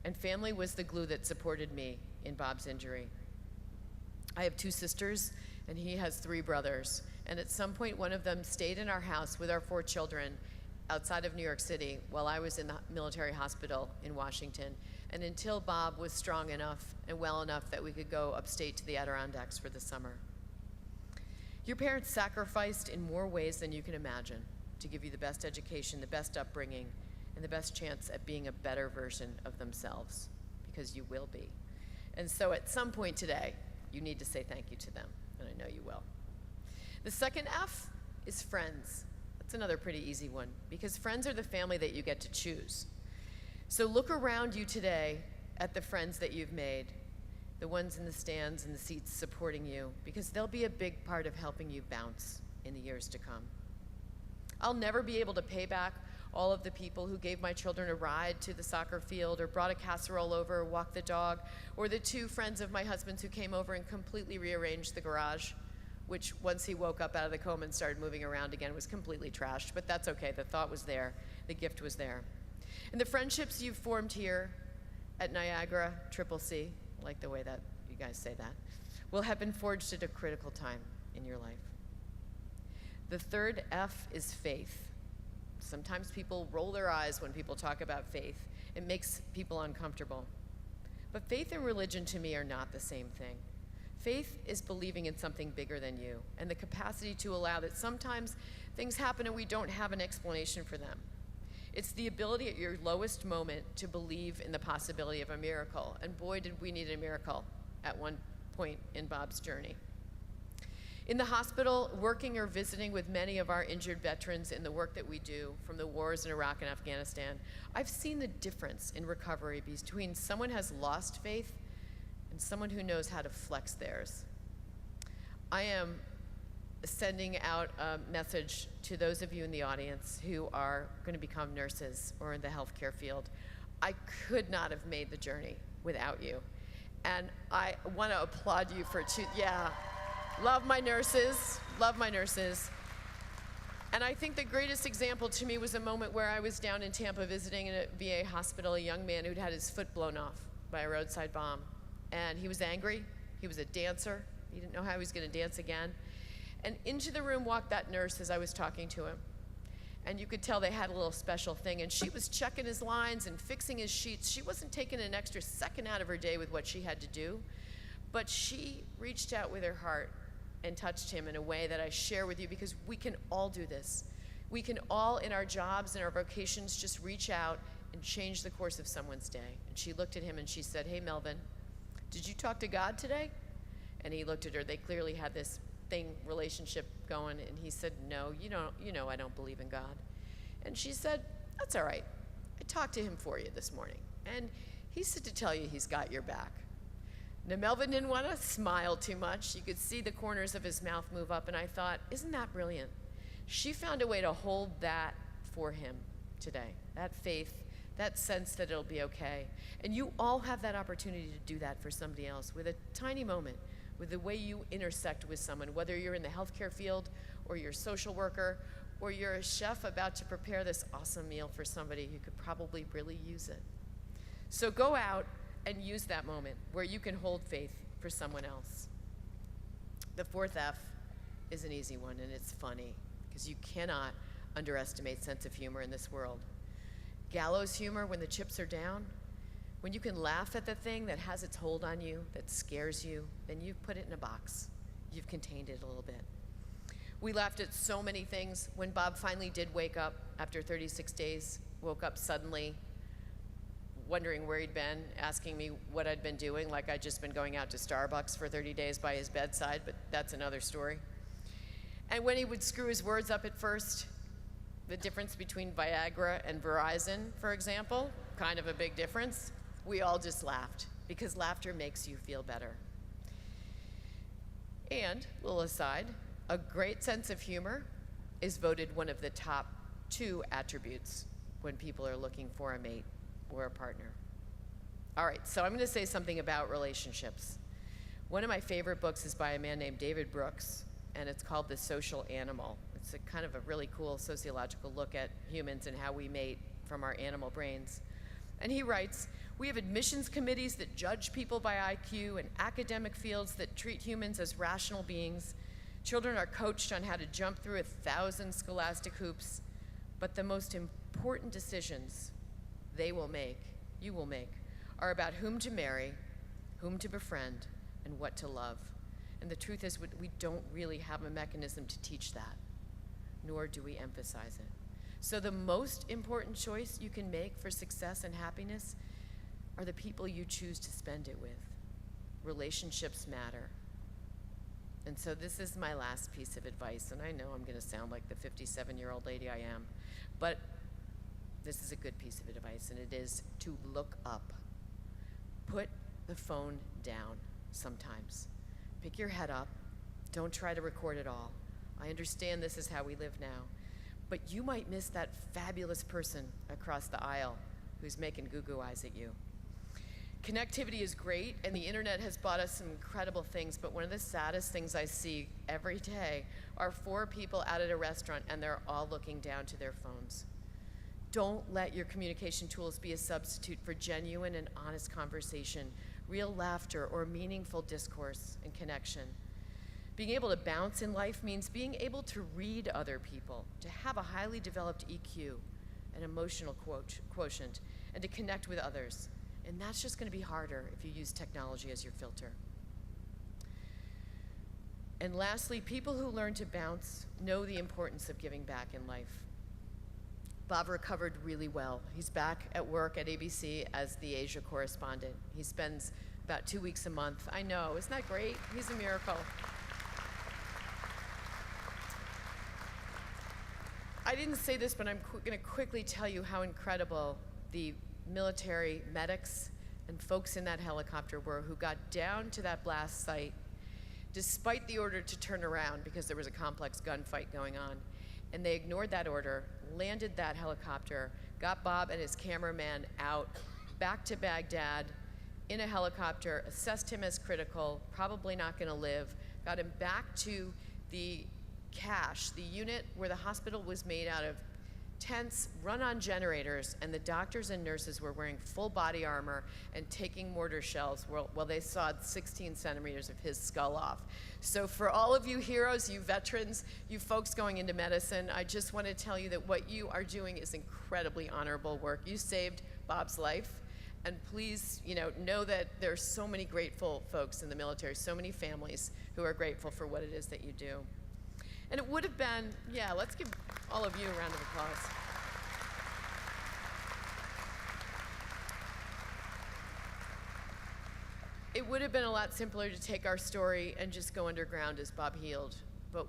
And family was the glue that supported me in Bob's injury. I have 2 sisters, and he has 3 brothers. And at some point, one of them stayed in our house with our 4 children outside of New York City while I was in the military hospital in Washington, and until Bob was strong enough and well enough that we could go upstate to the Adirondacks for the summer. Your parents sacrificed in more ways than you can imagine to give you the best education, the best upbringing, and the best chance at being a better version of themselves, because you will be. And so at some point today, you need to say thank you to them, and I know you will. The second F is friends. That's another pretty easy one, because friends are the family that you get to choose. So look around you today at the friends that you've made, the ones in the stands and the seats supporting you, because they'll be a big part of helping you bounce in the years to come. I'll never be able to pay back all of the people who gave my children a ride to the soccer field, or brought a casserole over, or walked the dog, or the 2 friends of my husband's who came over and completely rearranged the garage, which once he woke up out of the coma and started moving around again was completely trashed, but that's okay. The thought was there. The gift was there. And the friendships you've formed here at Niagara CCC, I like the way that you guys say that, will have been forged at a critical time in your life. The third F is faith. Sometimes people roll their eyes when people talk about faith. It makes people uncomfortable. But faith and religion to me are not the same thing. Faith is believing in something bigger than you and the capacity to allow that sometimes things happen and we don't have an explanation for them. It's the ability at your lowest moment to believe in the possibility of a miracle. And boy, did we need a miracle at one point in Bob's journey. In the hospital, working or visiting with many of our injured veterans in the work that we do from the wars in Iraq and Afghanistan, I've seen the difference in recovery between someone who has lost faith and someone who knows how to flex theirs. I am sending out a message to those of you in the audience who are going to become nurses or in the healthcare field. I could not have made the journey without you. And I want to applaud you for love my nurses, love my nurses. And I think the greatest example to me was a moment where I was down in Tampa visiting in a VA hospital, a young man who'd had his foot blown off by a roadside bomb. And he was angry, he was a dancer, he didn't know how he was gonna dance again. And into the room walked that nurse as I was talking to him. And you could tell they had a little special thing, and she was checking his lines and fixing his sheets. She wasn't taking an extra second out of her day with what she had to do, but she reached out with her heart and touched him in a way that I share with you, because we can all do this. We can all, in our jobs and our vocations, just reach out and change the course of someone's day. And she looked at him and she said, "Hey, Melvin, did you talk to God today?" And he looked at her. They clearly had this relationship going, and he said, "No, you know I don't believe in God." And she said, "That's all right. I talked to him for you this morning, and he said to tell you he's got your back." Now, Melvin didn't want to smile too much. You could see the corners of his mouth move up, and I thought, isn't that brilliant? She found a way to hold that for him today, that faith, that sense that it'll be okay. And you all have that opportunity to do that for somebody else with a tiny moment, with the way you intersect with someone, whether you're in the healthcare field or you're a social worker or you're a chef about to prepare this awesome meal for somebody who could probably really use it. So go out and use that moment where you can hold faith for someone else. The fourth F is an easy one, and it's funny, because you cannot underestimate sense of humor in this world. Gallows humor when the chips are down, when you can laugh at the thing that has its hold on you, that scares you, then you've put it in a box. You've contained it a little bit. We laughed at so many things. When Bob finally did wake up after 36 days, woke up suddenly, wondering where he'd been, asking me what I'd been doing, like I'd just been going out to Starbucks for 30 days by his bedside, but that's another story. And when he would screw his words up at first, the difference between Viagra and Verizon, for example, kind of a big difference, we all just laughed, because laughter makes you feel better. And, little aside, a great sense of humor is voted one of the top 2 attributes when people are looking for a mate or a partner. All right, so I'm going to say something about relationships. One of my favorite books is by a man named David Brooks, and it's called The Social Animal. It's a kind of a really cool sociological look at humans and how we mate from our animal brains. And he writes, "We have admissions committees that judge people by IQ and academic fields that treat humans as rational beings. Children are coached on how to jump through 1,000 scholastic hoops, but the most important decisions they will make, you will make, are about whom to marry, whom to befriend, and what to love. And the truth is, we don't really have a mechanism to teach that, nor do we emphasize it. So the most important choice you can make for success and happiness are the people you choose to spend it with. Relationships matter." And so this is my last piece of advice, and I know I'm going to sound like the 57-year-old lady I am, but this is a good piece of advice, and it is to look up. Put the phone down sometimes. Pick your head up. Don't try to record it all. I understand this is how we live now, but you might miss that fabulous person across the aisle who's making goo-goo eyes at you. Connectivity is great, and the internet has brought us some incredible things, but one of the saddest things I see every day are 4 people out at a restaurant, and they're all looking down to their phones. Don't let your communication tools be a substitute for genuine and honest conversation, real laughter, or meaningful discourse and connection. Being able to bounce in life means being able to read other people, to have a highly developed EQ, an emotional quotient, and to connect with others. And that's just going to be harder if you use technology as your filter. And lastly, people who learn to bounce know the importance of giving back in life. Bob recovered really well. He's back at work at ABC as the Asia correspondent. He spends about 2 weeks a month. I know, isn't that great? He's a miracle. I didn't say this, but I'm going to quickly tell you how incredible the military medics and folks in that helicopter were who got down to that blast site despite the order to turn around because there was a complex gunfight going on. And they ignored that order, landed that helicopter, got Bob and his cameraman out, back to Baghdad in a helicopter, assessed him as critical, probably not going to live, got him back to the cache, the unit where the hospital was made out of tents run on generators, and the doctors and nurses were wearing full body armor and taking mortar shells while they sawed 16 centimeters of his skull off. So for all of you heroes, you veterans, you folks going into medicine, I just want to tell you that what you are doing is incredibly honorable work. You saved Bob's life, and please, know that there's so many grateful folks in the military, so many families who are grateful for what it is that you do. And it would have been, let's give all of you a round of applause. It would have been a lot simpler to take our story and just go underground as Bob healed. But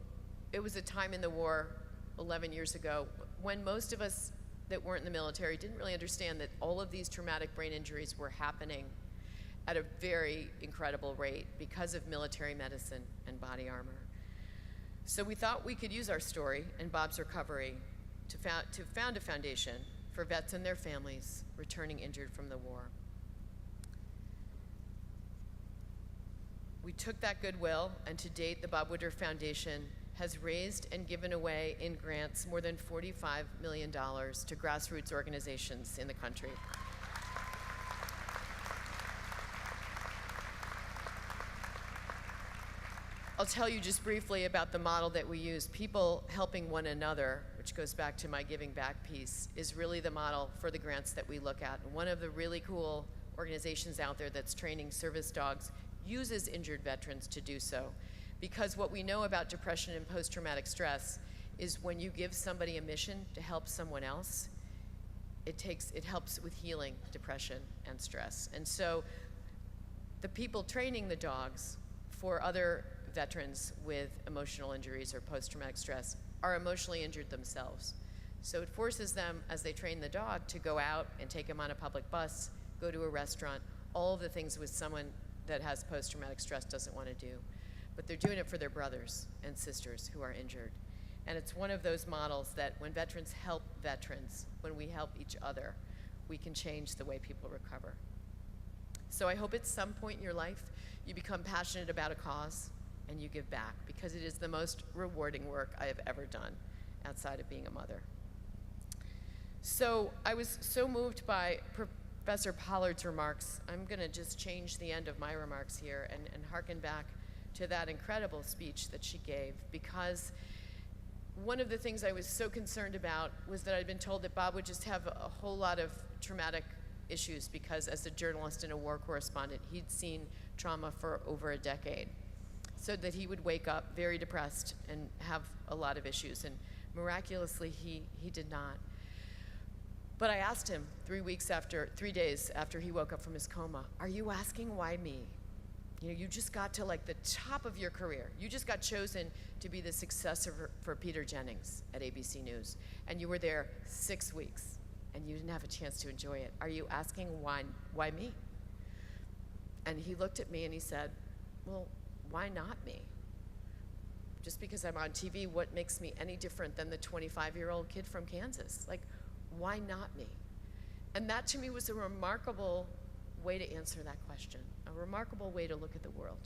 it was a time in the war 11 years ago when most of us that weren't in the military didn't really understand that all of these traumatic brain injuries were happening at a very incredible rate because of military medicine and body armor. So we thought we could use our story and Bob's recovery to found a foundation for vets and their families returning injured from the war. We took that goodwill, and to date, the Bob Woodruff Foundation has raised and given away in grants more than $45 million to grassroots organizations in the country. I'll tell you just briefly about the model that we use. People helping one another, which goes back to my giving back piece, is really the model for the grants that we look at. And one of the really cool organizations out there that's training service dogs uses injured veterans to do so. Because what we know about depression and post-traumatic stress is when you give somebody a mission to help someone else, it helps with healing depression and stress. And so the people training the dogs for other veterans with emotional injuries or post-traumatic stress are emotionally injured themselves. So it forces them, as they train the dog, to go out and take him on a public bus, go to a restaurant, all of the things with someone that has post-traumatic stress doesn't want to do. But they're doing it for their brothers and sisters who are injured. And it's one of those models that when veterans help veterans, when we help each other, we can change the way people recover. So I hope at some point in your life you become passionate about a cause and you give back, because it is the most rewarding work I have ever done outside of being a mother. So I was so moved by Professor Pollard's remarks. I'm going to just change the end of my remarks here and hearken back to that incredible speech that she gave, because one of the things I was so concerned about was that I'd been told that Bob would just have a whole lot of traumatic issues because as a journalist and a war correspondent, he'd seen trauma for over a decade. So that he would wake up very depressed and have a lot of issues. And miraculously, he did not. But I asked him 3 days after he woke up from his coma, are you asking why me? You just got to like the top of your career. You just got chosen to be the successor for Peter Jennings at ABC News. And you were there 6 weeks and you didn't have a chance to enjoy it. Are you asking why me? And he looked at me and he said, well, why not me? Just because I'm on TV, what makes me any different than the 25-year-old kid from Kansas? Like, why not me? And that to me was a remarkable way to answer that question, a remarkable way to look at the world.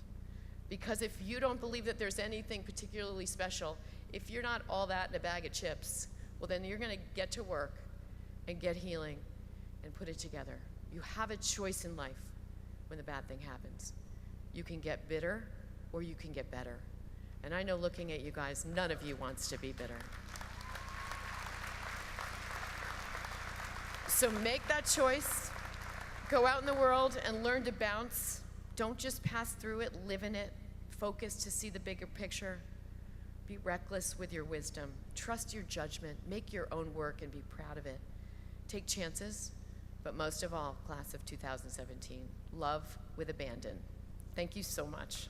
Because if you don't believe that there's anything particularly special, if you're not all that in a bag of chips, well then you're gonna get to work and get healing and put it together. You have a choice in life when the bad thing happens. You can get bitter or you can get better. And I know looking at you guys, none of you wants to be bitter. So make that choice. Go out in the world and learn to bounce. Don't just pass through it, live in it. focused to see the bigger picture. Be reckless with your wisdom. Trust your judgment. Make your own work and be proud of it. Take chances, but most of all, class of 2017, love with abandon. Thank you so much.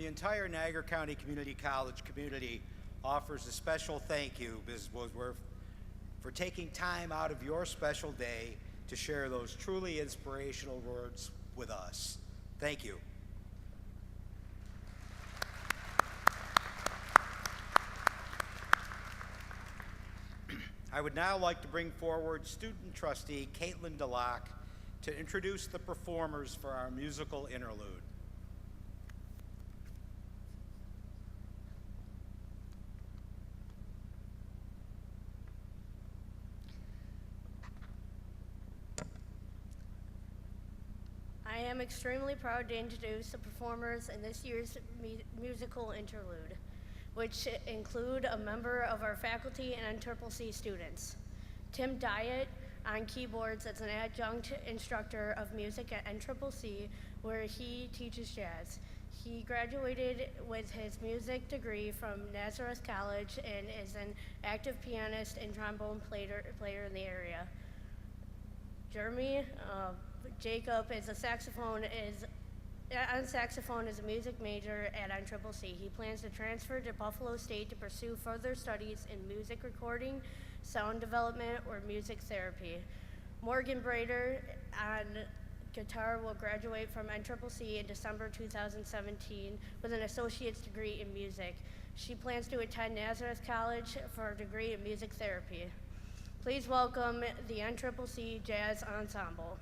The entire Niagara County Community College community offers a special thank you, Ms. Woodworth, for taking time out of your special day to share those truly inspirational words with us. Thank you. I would now like to bring forward student trustee Caitlin DeLocke to introduce the performers for our musical interlude. I am extremely proud to introduce the performers in this year's musical interlude, which include a member of our faculty and NCCC students. Tim Diet on keyboards as an adjunct instructor of music at NCCC, where he teaches jazz. He graduated with his music degree from Nazareth College and is an active pianist and trombone player in the area. Jeremy Jacob is on saxophone as a music major at NCCC. He plans to transfer to Buffalo State to pursue further studies in music recording, sound development, or music therapy. Morgan Brader on guitar will graduate from NCCC in December 2017 with an associate's degree in music. She plans to attend Nazareth College for a degree in music therapy. Please welcome the NCCC Jazz Ensemble.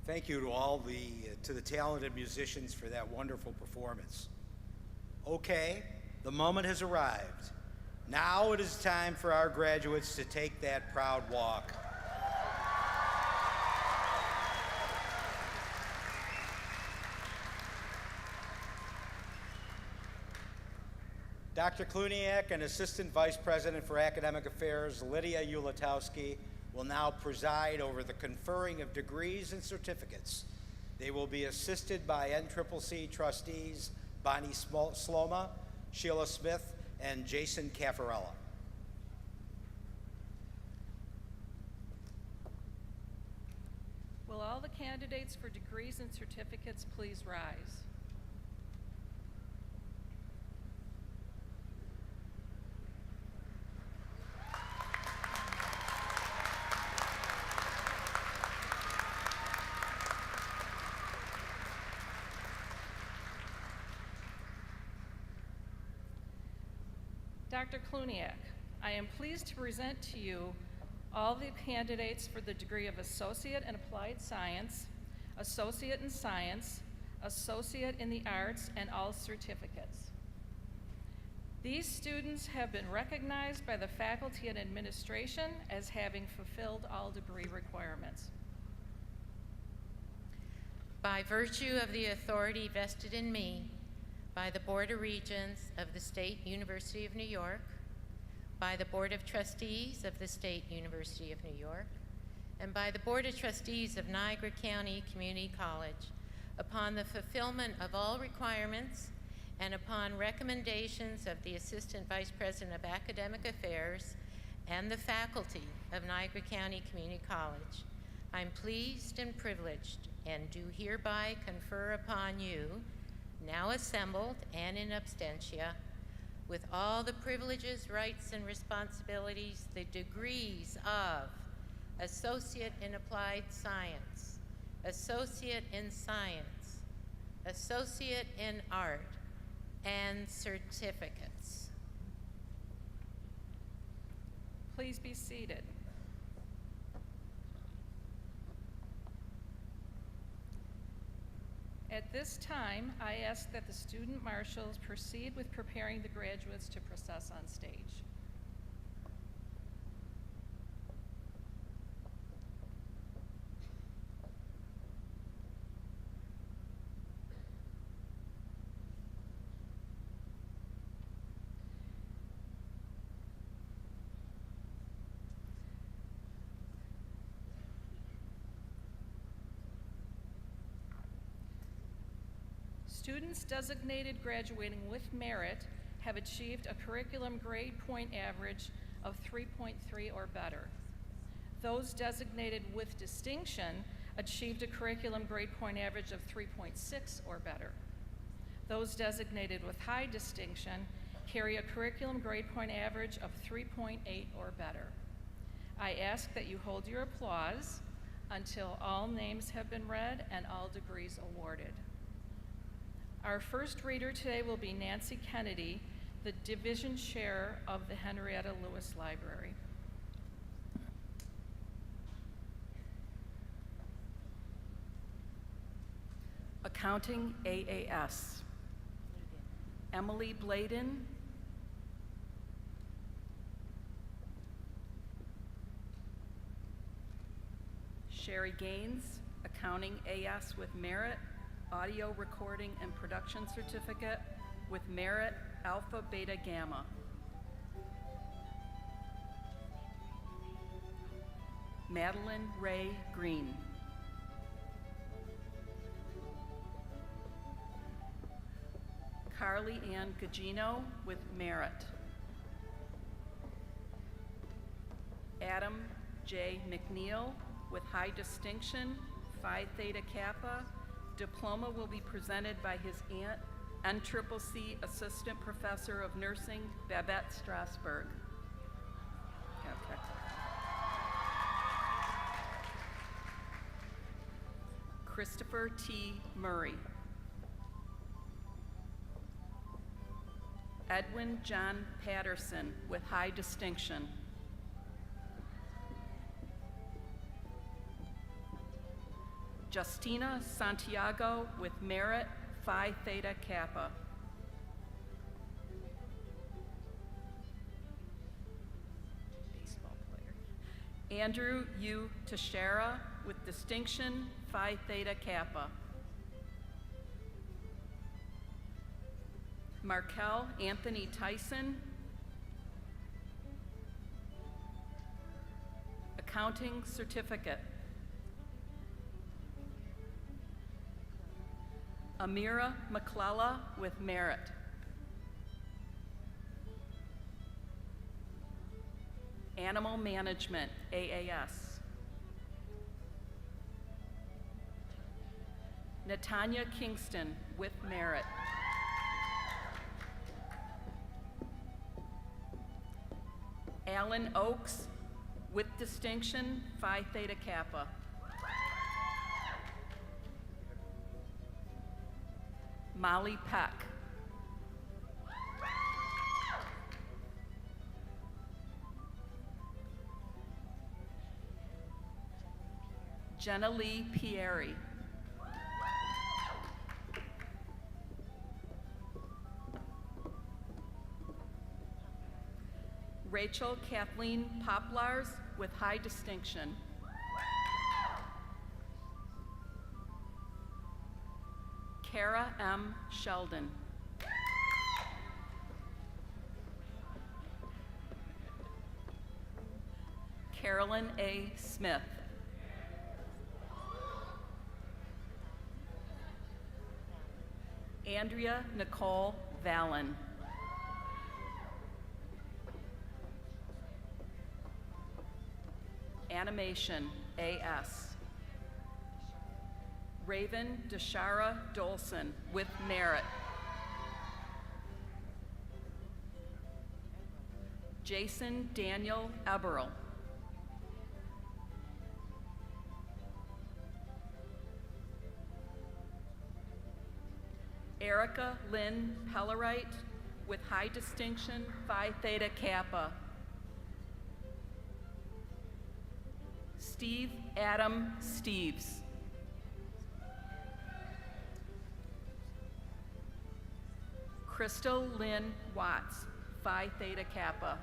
Thank you to all the talented musicians for that wonderful performance. Okay, the moment has arrived. Now it is time for our graduates to take that proud walk. Dr. Kluniak and Assistant Vice President for Academic Affairs, Lydia Ulatowski, will now preside over the conferring of degrees and certificates. They will be assisted by NCCC trustees Bonnie Sloma, Sheila Smith, and Jason Caffarella. Will all the candidates for degrees and certificates please rise? Dr. Kluniak, I am pleased to present to you all the candidates for the degree of Associate in Applied Science, Associate in Science, Associate in the Arts, and all certificates. These students have been recognized by the faculty and administration as having fulfilled all degree requirements. By virtue of the authority vested in me by the Board of Regents of the State University of New York, by the Board of Trustees of the State University of New York, and by the Board of Trustees of Niagara County Community College, upon the fulfillment of all requirements and upon recommendations of the Assistant Vice President of Academic Affairs and the faculty of Niagara County Community College, I'm pleased and privileged and do hereby confer upon you, now assembled and in absentia, with all the privileges, rights, and responsibilities, the degrees of Associate in Applied Science, Associate in Science, Associate in Art, and certificates. Please be seated. At this time, I ask that the student marshals proceed with preparing the graduates to process on stage. Students designated graduating with merit have achieved a curriculum grade point average of 3.3 or better. Those designated with distinction achieved a curriculum grade point average of 3.6 or better. Those designated with high distinction carry a curriculum grade point average of 3.8 or better. I ask that you hold your applause until all names have been read and all degrees awarded. Our first reader today will be Nancy Kennedy, the Division Chair of the Henrietta Lewis Library. Accounting AAS. Emily Bladen. Sherry Gaines, Accounting AS with merit, Audio Recording and Production Certificate with merit Alpha Beta Gamma. Madeline Ray Green. Carly Ann Gugino with merit. Adam J. McNeil with high distinction, Phi Theta Kappa. Diploma will be presented by his aunt, NCCC Assistant Professor of Nursing, Babette Strasberg. Okay. Christopher T. Murray. Edwin John Patterson with high distinction. Justina Santiago with merit, Phi Theta Kappa. Baseball player. Andrew U. Teixeira with distinction, Phi Theta Kappa. Markel Anthony Tyson, accounting certificate. Amira McClella with merit. Animal management, AAS. Natanya Kingston with merit. Alan Oakes with distinction, Phi Theta Kappa. Molly Peck. Jenna Lee Pieri. Rachel Kathleen Poplars with high distinction. Kara M. Sheldon. Carolyn A. Smith. Andrea Nicole Vallon. Animation, AS. Raven Deshara Dolson with merit. Jason Daniel Eberl. Erica Lynn Pellerite with high distinction, Phi Theta Kappa. Steve Adam Steves. Crystal Lynn Watts, Phi Theta Kappa.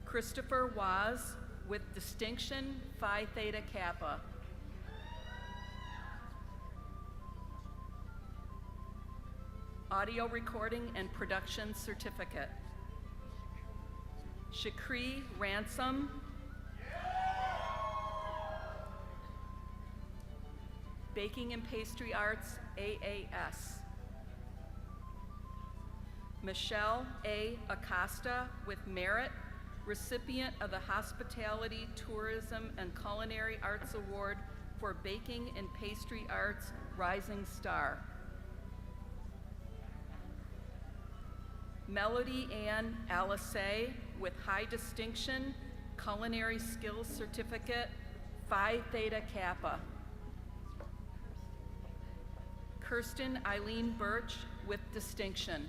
Christopher Waz with distinction, Phi Theta Kappa. Audio recording and production certificate. Shakri Ransom. Baking and Pastry Arts, AAS. Michelle A. Acosta with merit, recipient of the Hospitality, Tourism, and Culinary Arts Award for Baking and Pastry Arts, Rising Star. Melody Ann Alisay with high distinction, Culinary Skills Certificate, Phi Theta Kappa. Kirsten Eileen Birch with distinction.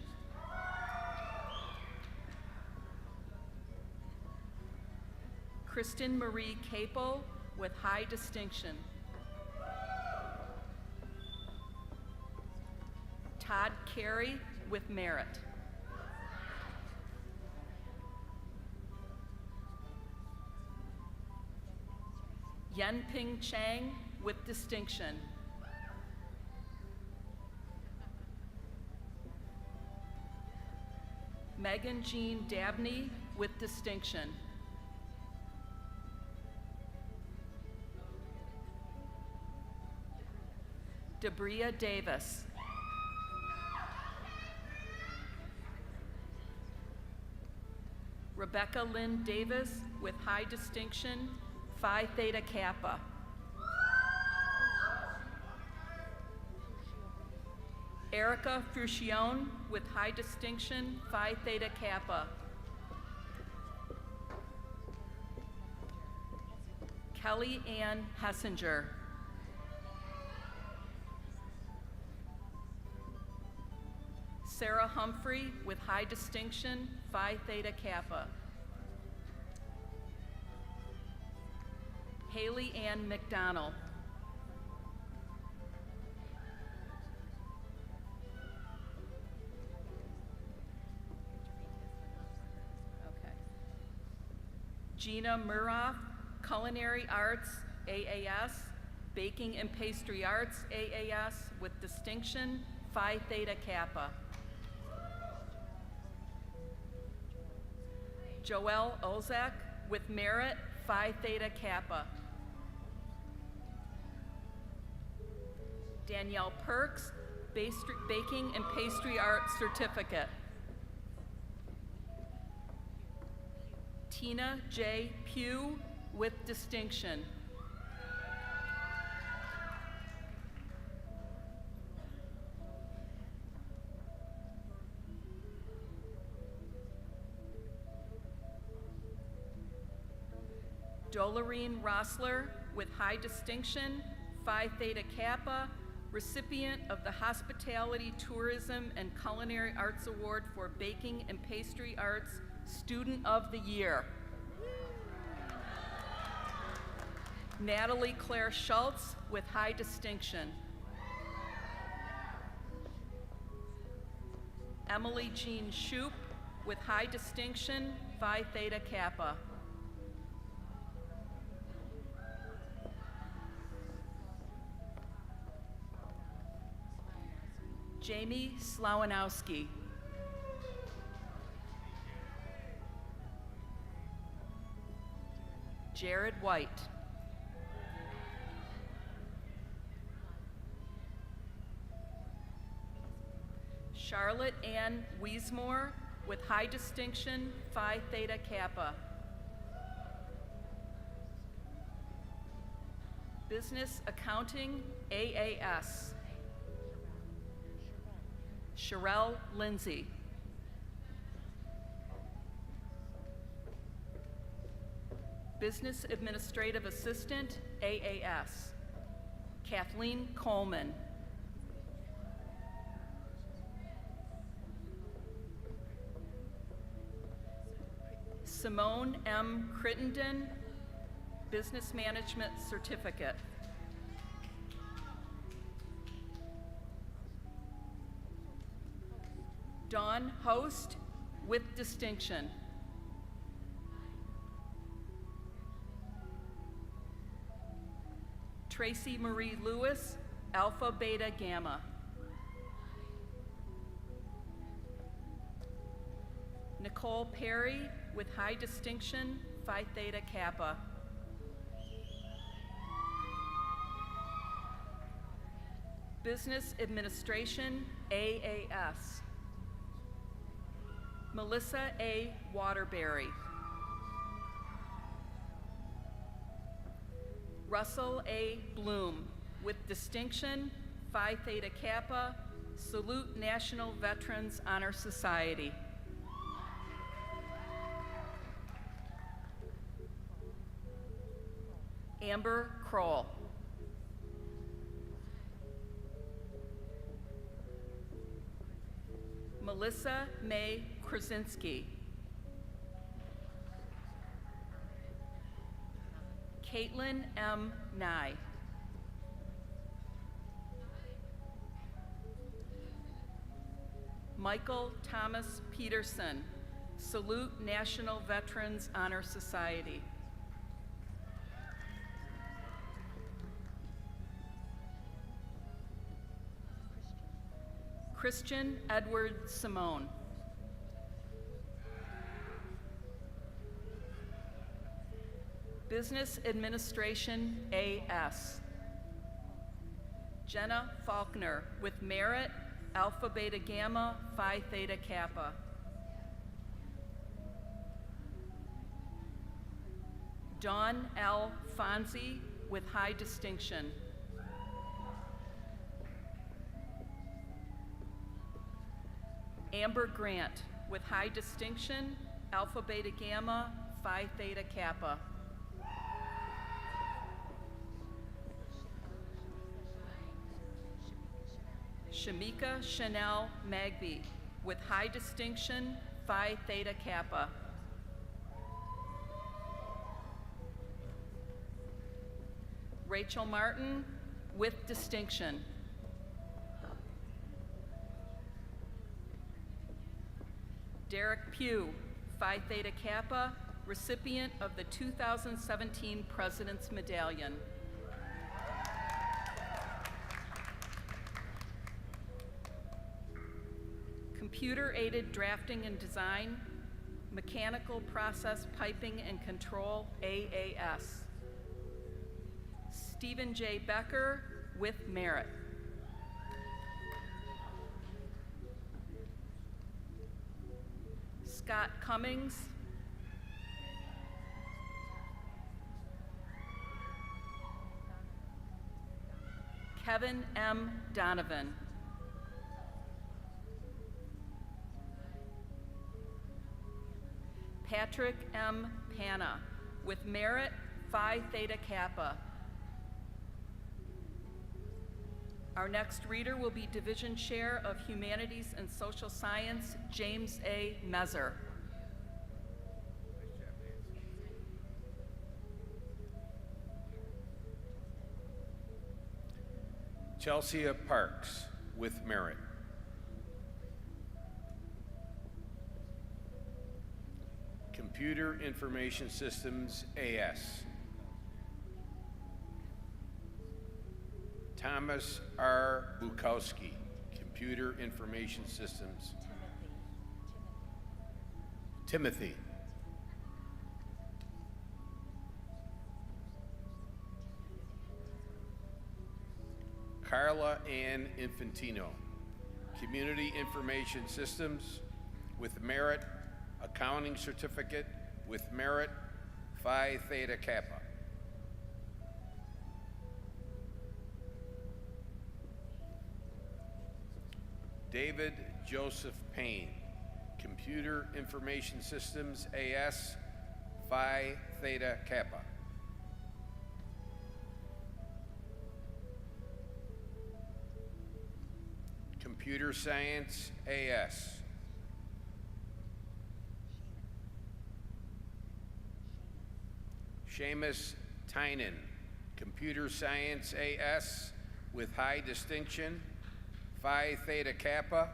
Kristen Marie Capel with high distinction. Todd Carey with merit. Yenping Chang with distinction. Megan Jean Dabney with distinction. Debria Davis. Rebecca Lynn Davis with high distinction, Phi Theta Kappa. Erica Fruchione with high distinction, Phi Theta Kappa. Kelly Ann Hessinger. Sarah Humphrey with high distinction, Phi Theta Kappa. Haley Ann McDonald. Okay. Gina Muroff, Culinary Arts, AAS, Baking and Pastry Arts, AAS, with distinction, Phi Theta Kappa. Joelle Ozak, with merit, Phi Theta Kappa. Danielle Perks, Baking and Pastry Arts Certificate. Tina J. Pugh, with distinction. Dolarine Rossler, with high distinction, Phi Theta Kappa, recipient of the Hospitality, Tourism, and Culinary Arts Award for Baking and Pastry Arts Student of the Year. Natalie Claire Schultz, with high distinction. Emily Jean Shoup, with high distinction, Phi Theta Kappa. Jamie Slawanowski. Jared White. Charlotte Ann Wiesmore, with high distinction, Phi Theta Kappa. Business Accounting, AAS. Sherelle Lindsay. Business Administrative Assistant, AAS. Kathleen Coleman. Simone M. Crittenden, Business Management Certificate. Dawn Host, with distinction. Tracy Marie Lewis, Alpha Beta Gamma. Nicole Perry, with high distinction, Phi Theta Kappa. Business Administration, AAS. Melissa A. Waterbury. Russell A. Bloom, with distinction, Phi Theta Kappa, Salute National Veterans Honor Society. Amber Kroll. Melissa May Krasinski. Caitlin M. Nye. Michael Thomas Peterson, Salute National Veterans Honor Society. Christian Edward Simone. Business Administration, AS. Jenna Faulkner, with merit, Alpha Beta Gamma, Phi Theta Kappa. Dawn L. Fonzie, with high distinction. Amber Grant, with high distinction, Alpha Beta Gamma, Phi Theta Kappa. Shamika Chanel Magby, with high distinction, Phi Theta Kappa. Rachel Martin, with distinction. Derek Pugh, Phi Theta Kappa, recipient of the 2017 President's Medallion. Computer-aided drafting and design, mechanical process piping and control, AAS. Stephen J. Becker, with merit. Scott Cummings. Kevin M. Donovan. Patrick M. Panna, with merit, Phi Theta Kappa. Our next reader will be Division Chair of Humanities and Social Science, James A. Mezer. Chelsea Parks, with merit. Computer Information Systems, AS. Thomas R. Bukowski, Computer Information Systems. Timothy. Carla Ann Infantino, Community Information Systems, with merit, Accounting Certificate, with merit, Phi Theta Kappa. David Joseph Payne, Computer Information Systems, AS, Phi Theta Kappa. Computer Science, AS. Seamus Tynan, Computer Science, AS, with high distinction, Phi Theta Kappa,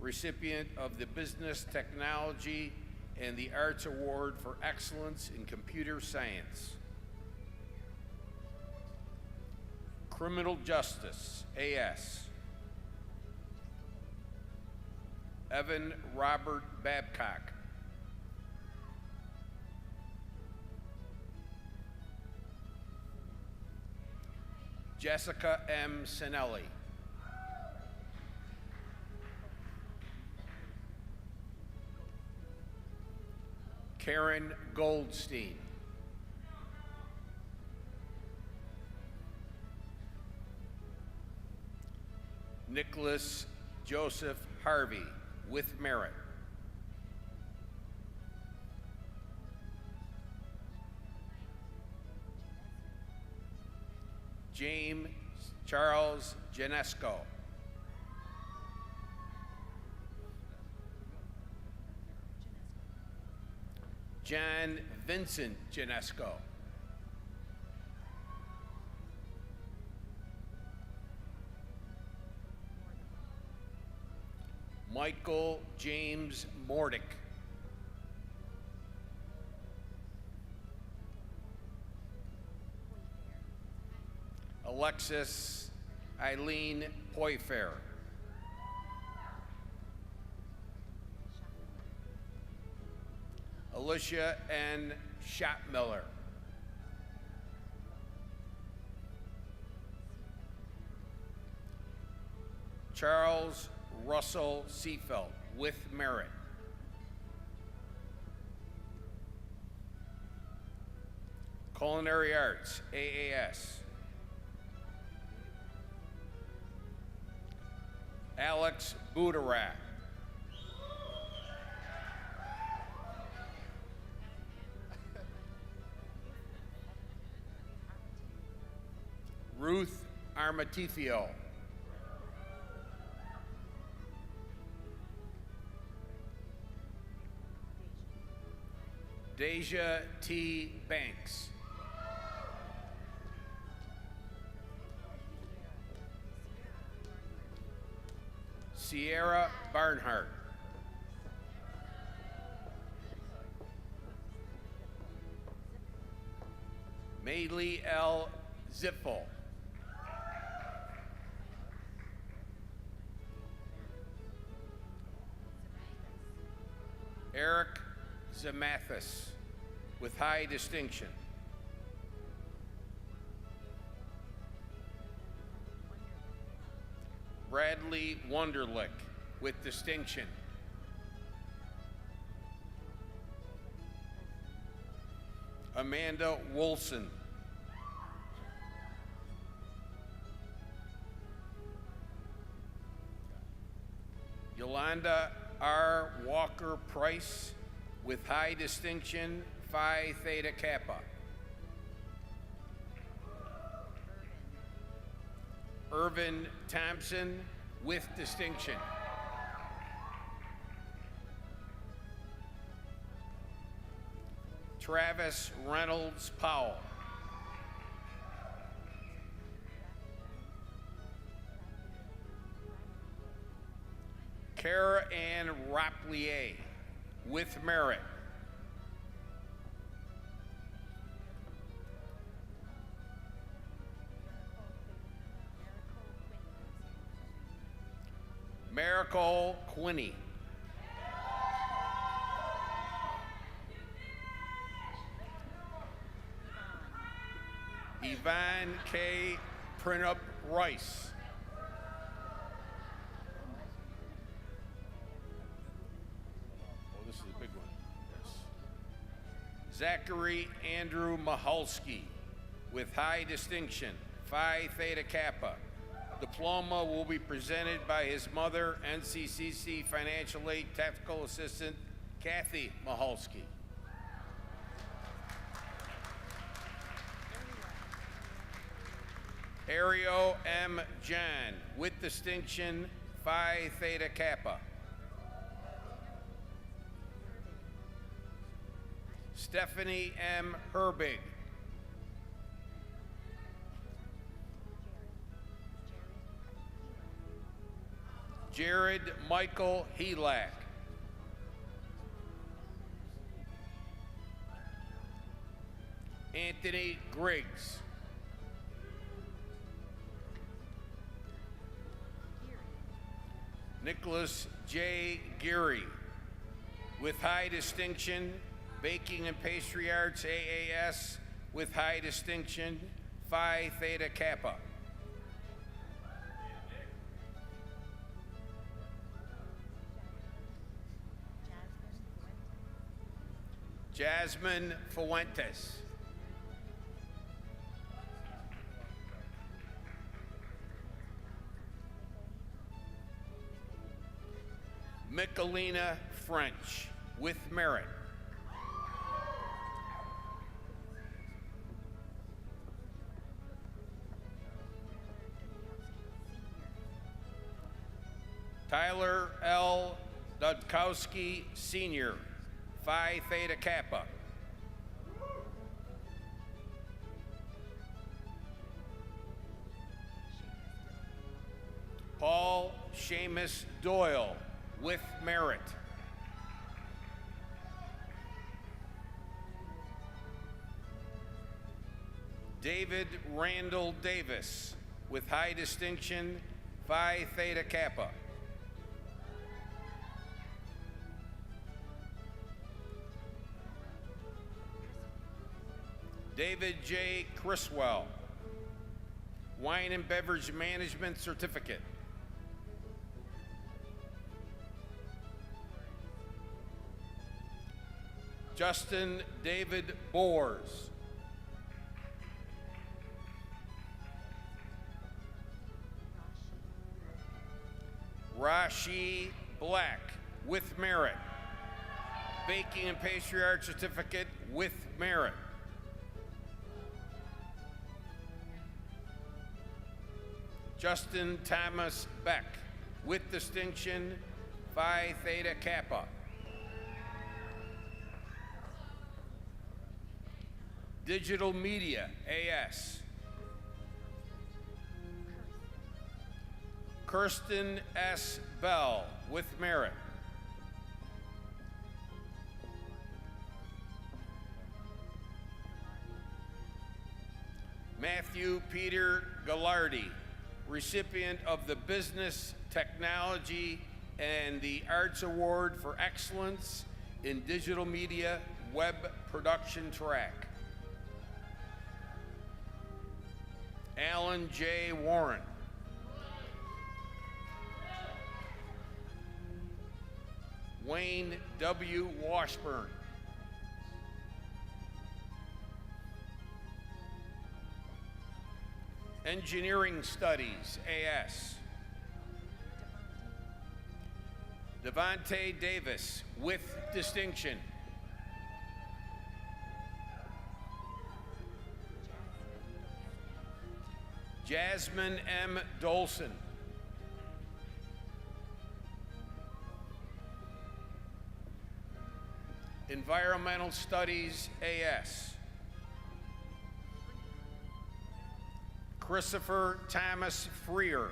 recipient of the Business Technology and the Arts Award for Excellence in Computer Science. Criminal Justice, AS. Evan Robert Babcock. Jessica M. Sinelli. Karen Goldstein. Nicholas Joseph Harvey, with merit. James Charles Genesco. John Vincent Genesco. Michael James Mordick. Alexis Eileen Poyfair. Alicia N. Schapmiller. Charles Russell Seafelt, with merit. Culinary Arts, AAS. Alex Budarak. Ruth Armatithio. Deja T. Banks. Sierra Barnhart. Maylee L. Zippel. Eric Zamathis, with high distinction. Bradley Wunderlich, with distinction. Amanda Wolson. Yolanda R. Walker Price, with high distinction, Phi Theta Kappa. Irvin Thompson, with distinction. Travis Reynolds Powell. Kara Ann Roplier, with merit. Miracle Quinney. Yvonne K. Printup Rice. Oh, this is a big one. Yes. Zachary Andrew Mahalski, with high distinction, Phi Theta Kappa. Diploma will be presented by his mother, NCCC Financial Aid Technical Assistant, Kathy Mahalski. Ario M. John, with distinction, Phi Theta Kappa. Stephanie M. Herbig. Jared Michael Helak. Anthony Griggs. Nicholas J. Geary, with high distinction, Baking and Pastry Arts AAS, with high distinction, Phi Theta Kappa. Jasmine Fuentes. Michelina French, with merit. Tyler L. Dudkowski, Sr., Phi Theta Kappa. Paul Seamus Doyle, with merit. David Randall Davis, with high distinction, Phi Theta Kappa. David J. Criswell, Wine and Beverage Management Certificate. Justin David Boers. Rashi Black, with merit. Baking and Pastry Arts Certificate, with merit. Justin Thomas Beck, with distinction, Phi Theta Kappa. Digital Media, AS. Kirsten S. Bell, with merit. Matthew Peter Gallardi, recipient of the Business, Technology, and the Arts Award for Excellence in Digital Media Web Production track. Alan J. Warren. Wayne W. Washburn. Engineering Studies, AS. Devontae Davis, with distinction. Jasmine M. Dolson. Environmental Studies, AS. Christopher Thomas Freer.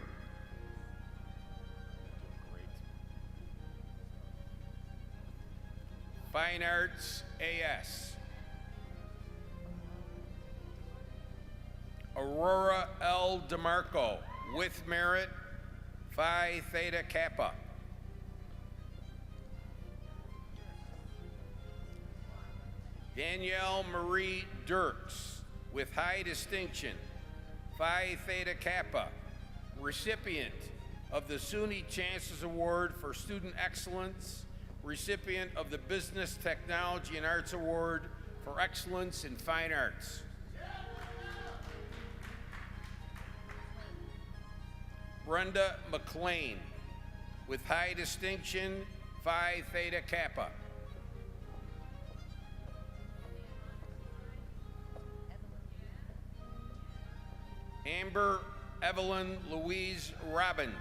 Fine Arts, AS. Aurora L. DeMarco, with merit, Phi Theta Kappa. Danielle Marie Dirks, with high distinction, Phi Theta Kappa, recipient of the SUNY Chancellor's Award for Student Excellence, recipient of the Business, Technology, and Arts Award for Excellence in Fine Arts. Brenda McLean, with high distinction, Phi Theta Kappa. Amber Evelyn Louise Robbins.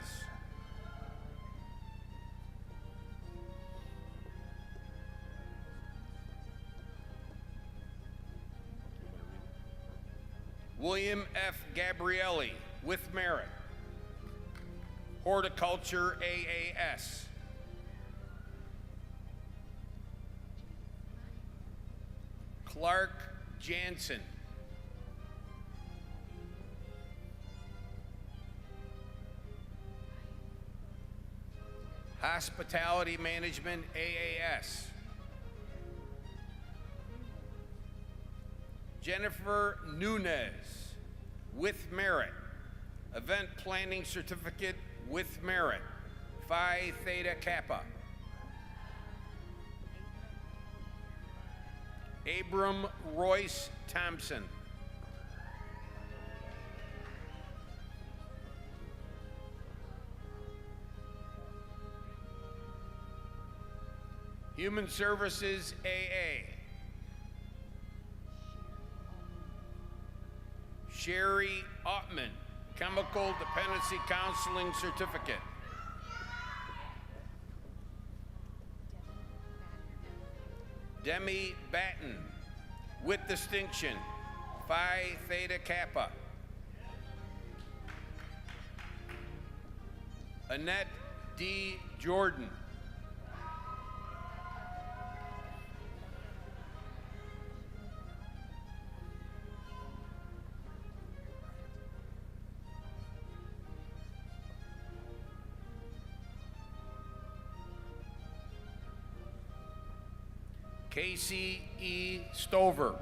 William F. Gabrielli, with merit. Horticulture, AAS. Clark Jansen. Hospitality Management, AAS. Jennifer Nunez, with merit. Event Planning Certificate, with merit, Phi Theta Kappa. Abram Royce Thompson. Human Services, AA. Sherry Ottman, Chemical Dependency Counseling Certificate. Demi Batten, with distinction, Phi Theta Kappa. Annette D. Jordan. Casey E. Stover.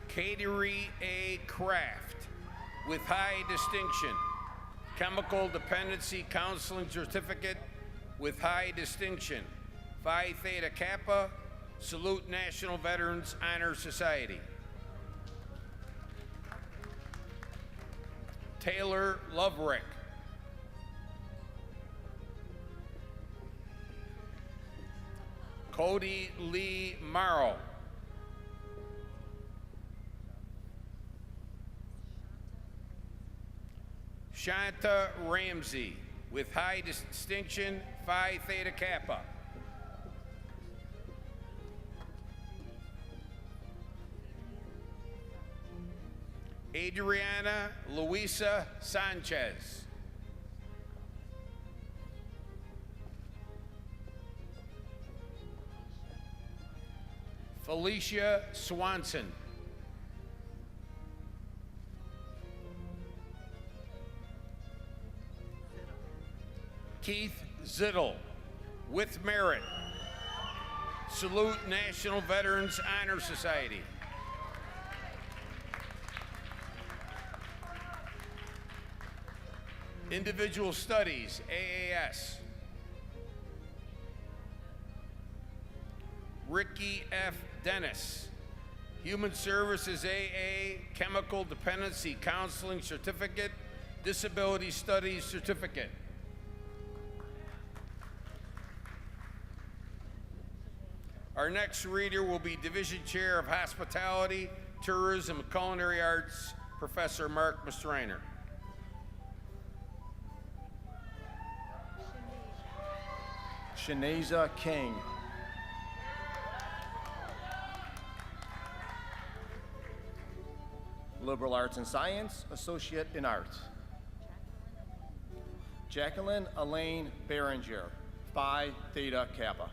Kateri A. Kraft, with high distinction, Chemical Dependency Counseling Certificate, with high distinction, Phi Theta Kappa, Salute National Veterans Honor Society. Taylor Loverick. Cody Lee Morrow. Shanta Ramsey, with high distinction, Phi Theta Kappa. Adriana Luisa Sanchez. Felicia Swanson. Keith Zittel, with merit. Salute National Veterans Honor Society. Individual Studies, AAS. Ricky F. Dennis, Human Services AA, Chemical Dependency Counseling Certificate, Disability Studies Certificate. Our next reader will be Division Chair of Hospitality, Tourism, and Culinary Arts, Professor Mark Mastriner. Shanaza King. Liberal Arts and Science, Associate in Arts. Jacqueline Elaine Berenger, Phi Theta Kappa.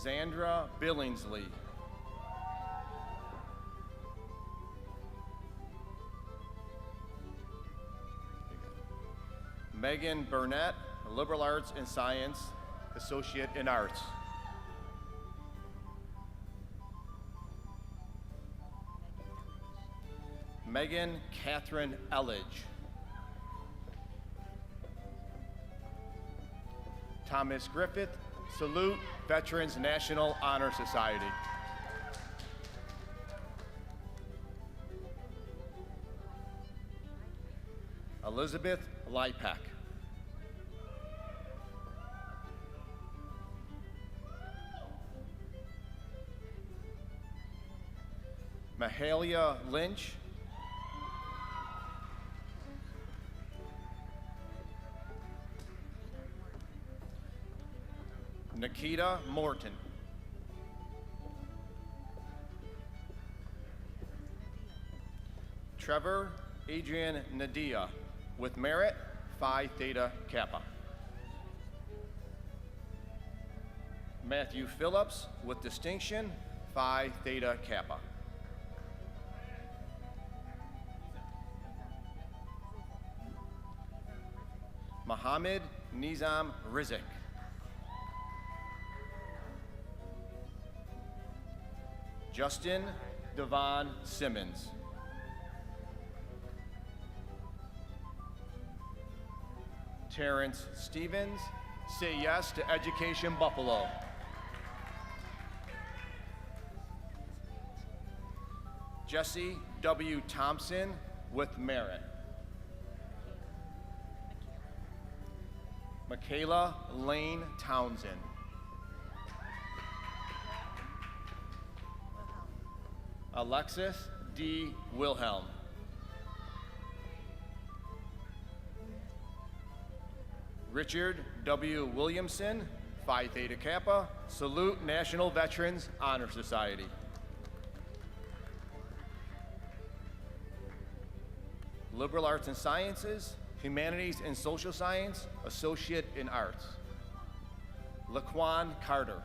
Zandra Billingsley. Megan Burnett, Liberal Arts and Science, Associate in Arts. Megan Catherine Elledge. Thomas Griffith, Salute Veterans National Honor Society. Elizabeth Lipek. Mahalia Lynch. Nikita Morton. Trevor Adrian Nadia, with merit, Phi Theta Kappa. Matthew Phillips, with distinction, Phi Theta Kappa. Mohammed Nizam Rizik. Justin Devon Simmons. Terrence Stevens, say yes to Education Buffalo. Jesse W. Thompson, with merit. Michaela Lane Townsend. Alexis D. Wilhelm. Richard W. Williamson, Phi Theta Kappa, Salute National Veterans Honor Society. Liberal Arts and Sciences, Humanities and Social Science, Associate in Arts. Laquan Carter.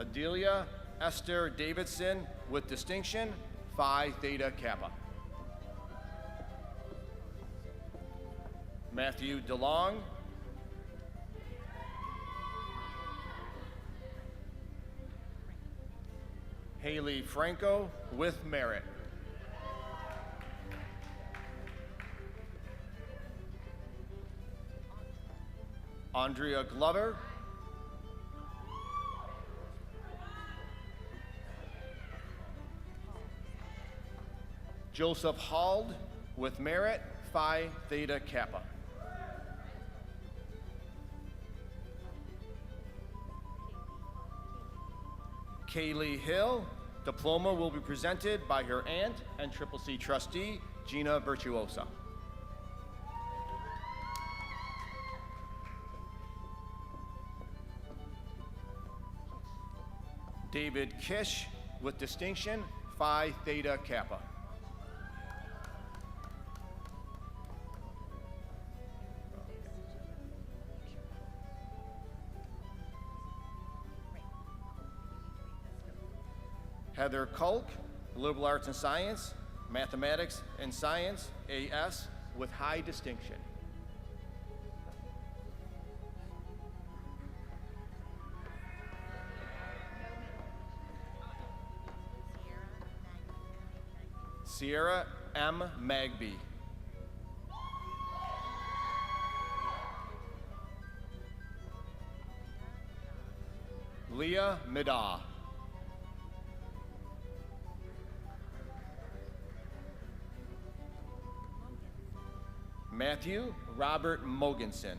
Adelia Esther Davidson, with distinction, Phi Theta Kappa. Matthew DeLong. Haley Franco, with merit. Andrea Glover. Joseph Hald, with merit, Phi Theta Kappa. Kaylee Hill. Diploma will be presented by her aunt and Triple C trustee, Gina Virtuosa. David Kish with distinction, Phi Theta Kappa. Heather Kulk, Liberal Arts and Science, Mathematics and Science, AS, with high distinction. Sierra M. Magby. Leah Midah. Matthew Robert Mogensen.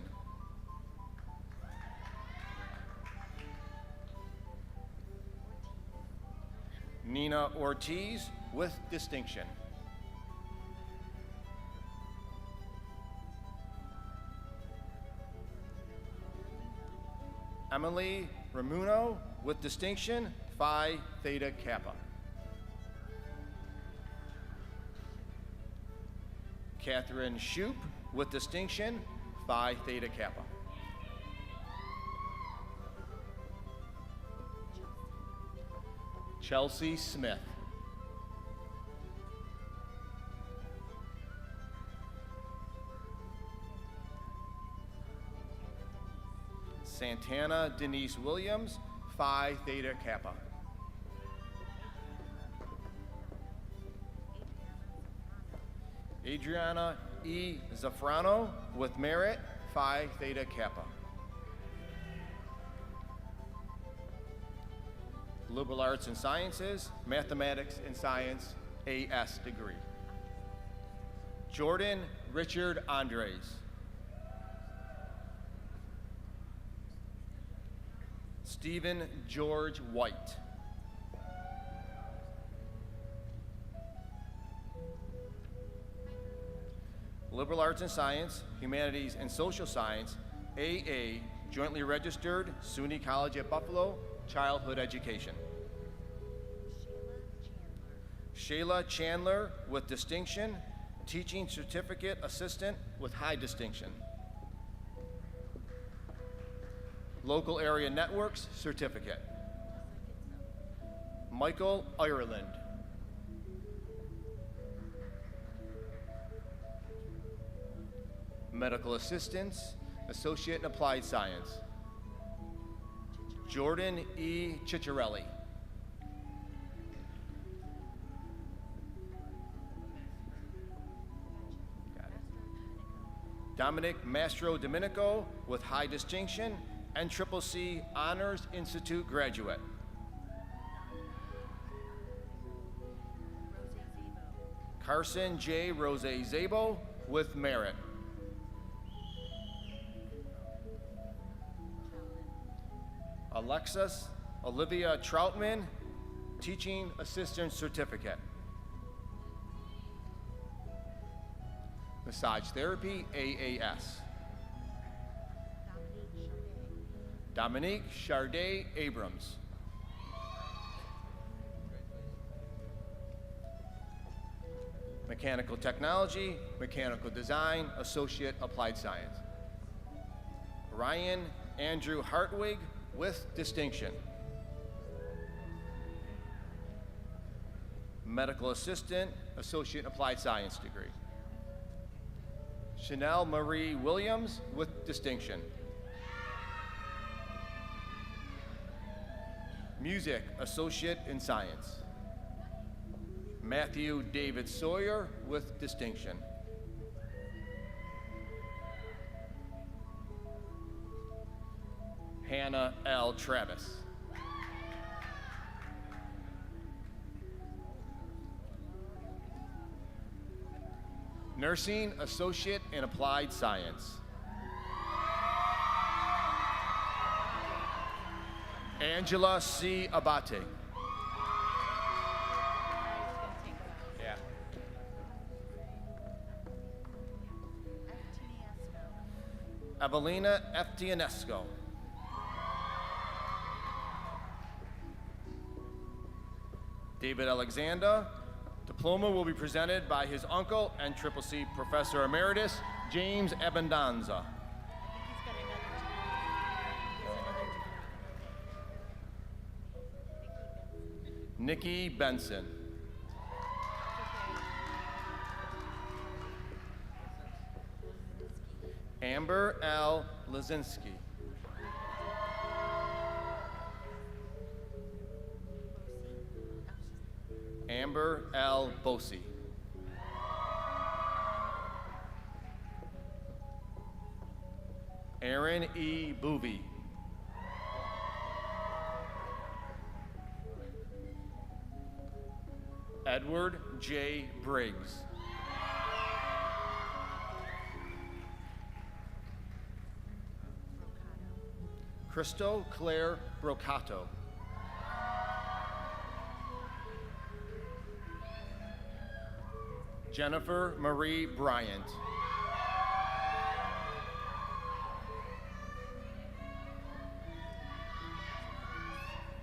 Nina Ortiz with distinction. Emily Ramuno with distinction, Phi Theta Kappa. Catherine Shoup with distinction, Phi Theta Kappa. Chelsea Smith. Santana Denise Williams, Phi Theta Kappa. Adriana E. Zafrano with merit, Phi Theta Kappa. Liberal Arts and Sciences, Mathematics and Science, AS degree. Jordan Richard Andres. Stephen George White. Liberal Arts and Science, Humanities and Social Science, AA, jointly registered, SUNY College at Buffalo, Childhood Education. Shayla Chandler with distinction, Teaching Certificate Assistant with high distinction. Local Area Networks Certificate. Michael Ireland. Medical Assistance, Associate in Applied Science. Jordan E. Ciccarelli. Got it. Dominic Mastro Domenico with high distinction, NCCC Honors Institute graduate. Carson J. Rose Zabo with merit. Alexis Olivia Troutman, Teaching Assistant Certificate. Massage Therapy, AAS. Dominique Charday Abrams. Mechanical Technology, Mechanical Design, Associate Applied Science. Ryan Andrew Hartwig with distinction. Medical Assistant, Associate Applied Science degree. Chanel Marie Williams with distinction. Music, Associate in Science. Matthew David Sawyer with distinction. Hannah L. Travis. Nursing, Associate in Applied Science. Angela C. Abate. Evelina Eftianesco. David Alexander. Diploma will be presented by his uncle and Triple C Professor Emeritus, James Abendanza. Nikki Benson. Amber L. Lazinski. Amber L. Bosi. Aaron E. Boovy. Edward J. Briggs. Crystal Claire Brocato. Jennifer Marie Bryant.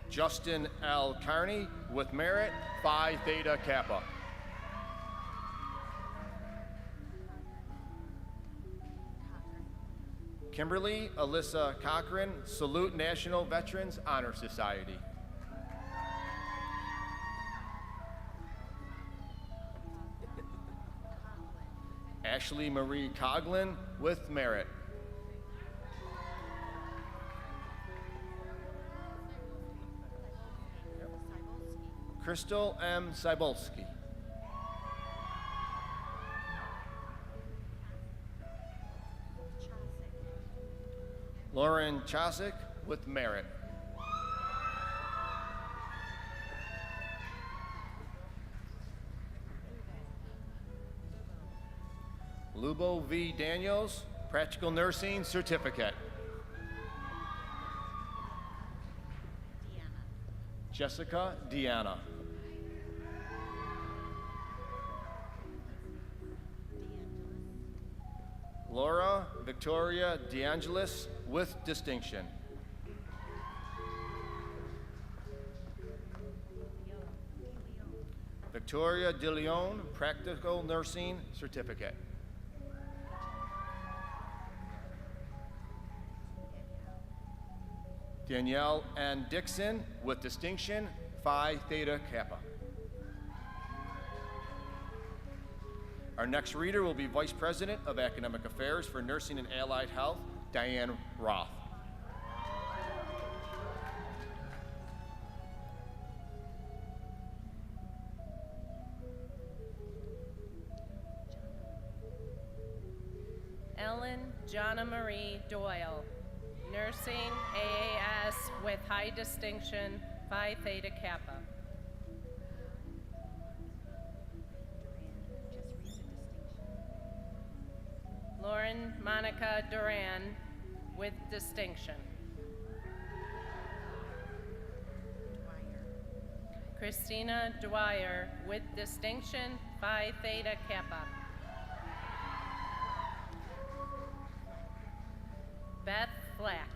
Justin L. Carney with merit, Phi Theta Kappa. Kimberly Alyssa Cochran, Salute National Veterans Honor Society. Ashley Marie Coughlin with merit. Crystal M. Cybulski. Lauren Chosick with merit. Lubo V. Daniels, Practical Nursing Certificate. Jessica Deanna. Laura Victoria DeAngelis with distinction. Victoria De Leon, Practical Nursing Certificate. Danielle N. Dixon with distinction, Phi Theta Kappa. Our next reader will be Vice President of Academic Affairs for Nursing and Allied Health, Diane Roth. Ellen Jonna Marie Doyle, Nursing AAS with high distinction, Phi Theta Kappa. Lauren Monica Duran with distinction. Christina Dwyer with distinction, Phi Theta Kappa. Beth Flack.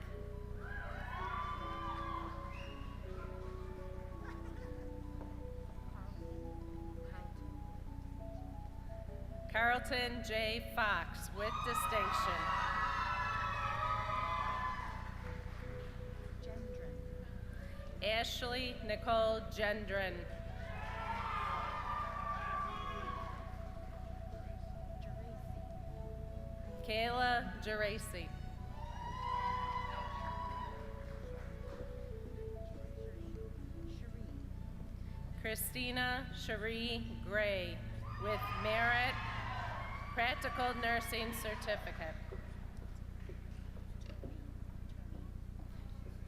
Carlton J. Fox with distinction. Ashley Nicole Gendron. Kayla Geraci. Christina Cherie Gray with merit, Practical Nursing Certificate.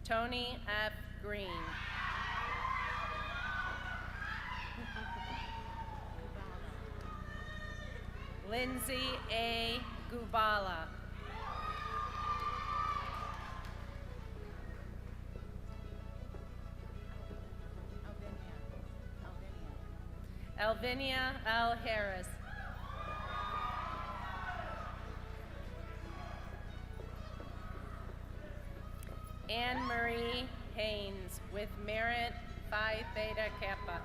Tony F. Green. Lindsay A. Gubala. Alvinia L. Harris. Anne Marie Haynes with merit Phi Theta Kappa.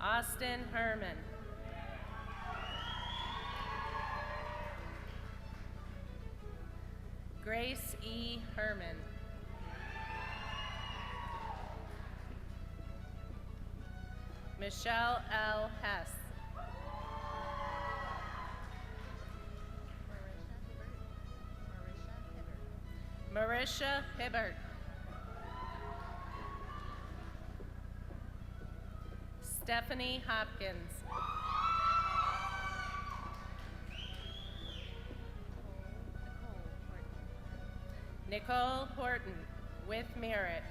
Austin Herman. Grace E. Herman. Michelle L. Hess. Marisha Hibbert. Stephanie Hopkins. Nicole Horton with merit.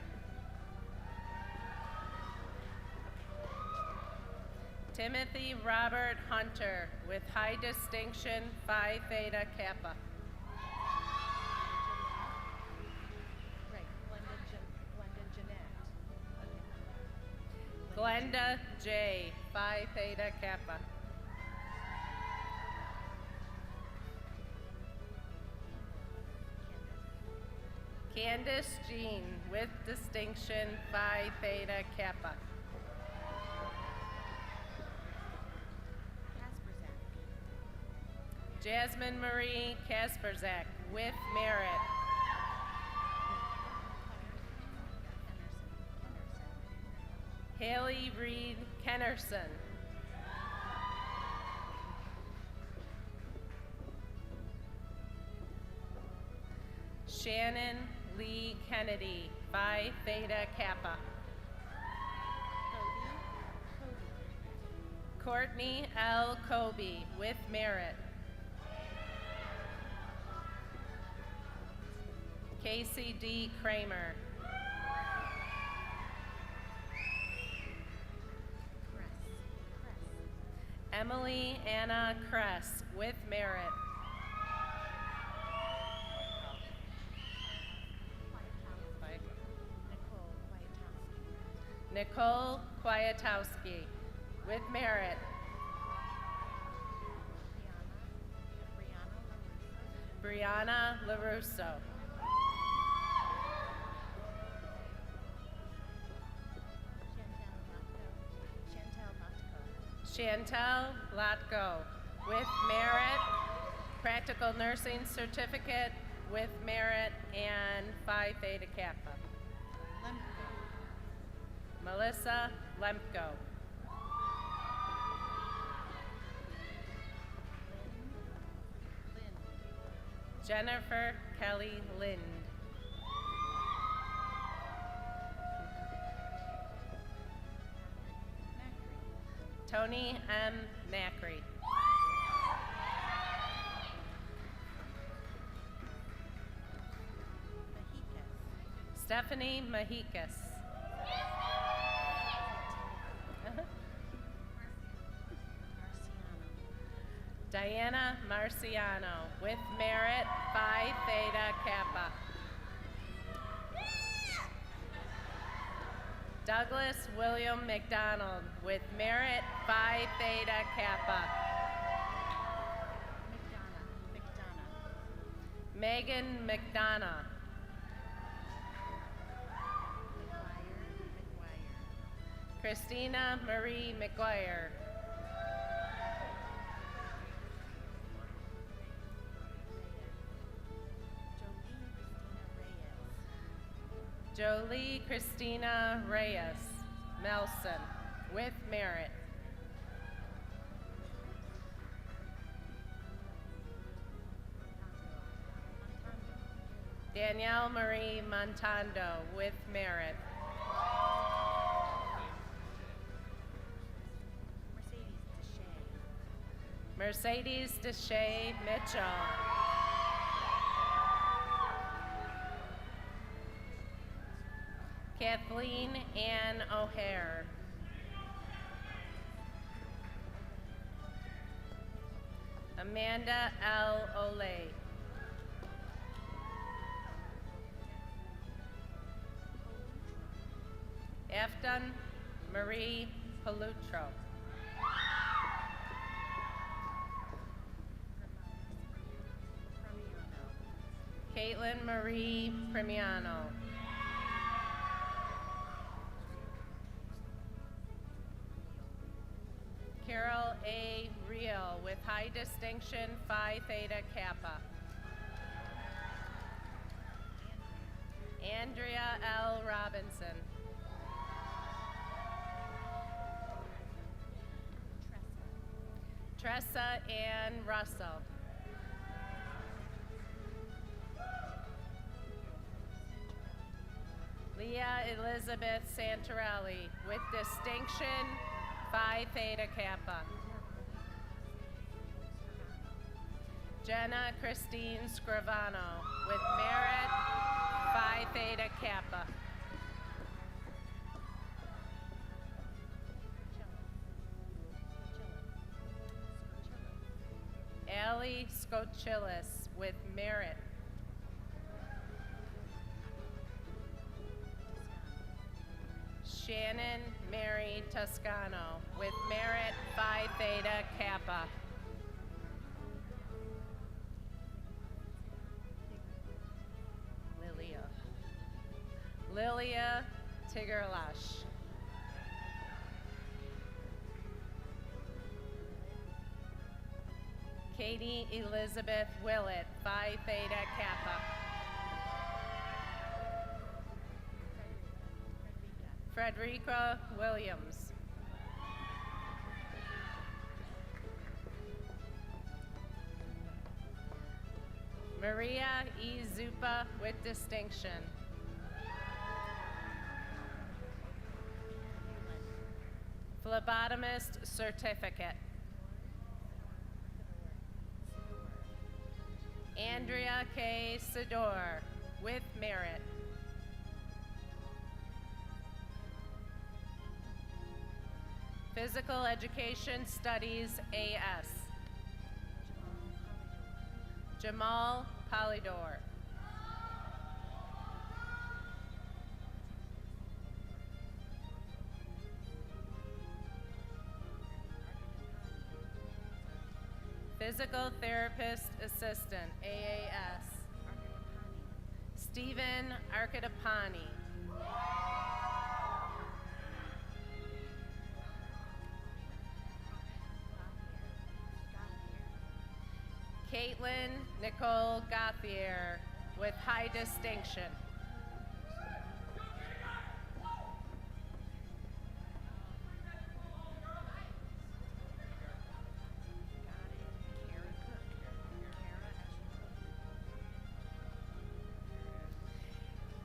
Timothy Robert Hunter with high distinction Phi Theta Kappa. Glenda J. Phi Theta Kappa. Candace Jean with distinction Phi Theta Kappa. Jasmine Marie Kasperzak with merit. Haley Reed Kennerson. Shannon Lee Kennedy, Phi Theta Kappa. Courtney L. Kobe with merit. Casey D. Kramer. Emily Anna Kress with merit. Nicole Kwiatowski with merit. Brianna LaRusso. Chantel Latko with merit, practical nursing certificate with merit, and Phi Theta Kappa. Melissa Lemko. Jennifer Kelly Lind. Tony M. Macri. Stephanie Mahikis. Diana Marciano with merit Phi Theta Kappa. Douglas William McDonald with merit Phi Theta Kappa. Megan McDonough. Christina Marie McGuire. Jolie Christina Reyes Melson with merit. Danielle Marie Montando with merit. Mercedes Deshay Mitchell. Kathleen Ann O'Hare. Amanda L. Olay. Afton Marie Palutro. Caitlin Marie Primiano. Carol A. Real with high distinction Phi Theta Kappa. Andrea L. Robinson. Tressa Ann Russell. Leah Elizabeth Santorelli with distinction Phi Theta Kappa. Jenna Christine Scrivano with merit Phi Theta Kappa. Allie Skochilis with merit. Shannon Mary Toscano with merit Phi Theta Kappa. Lilia Tigerlash. Katie Elizabeth Willett, Phi Theta Kappa. Frederica Williams. Maria E. Zupa with distinction. Phlebotomist certificate. Andrea K. Sador with merit. Physical Education Studies AS. Jamal Polidor. Physical Therapist Assistant, AAS. Stephen Arkadapani. Caitlin Nicole Gauthier with high distinction.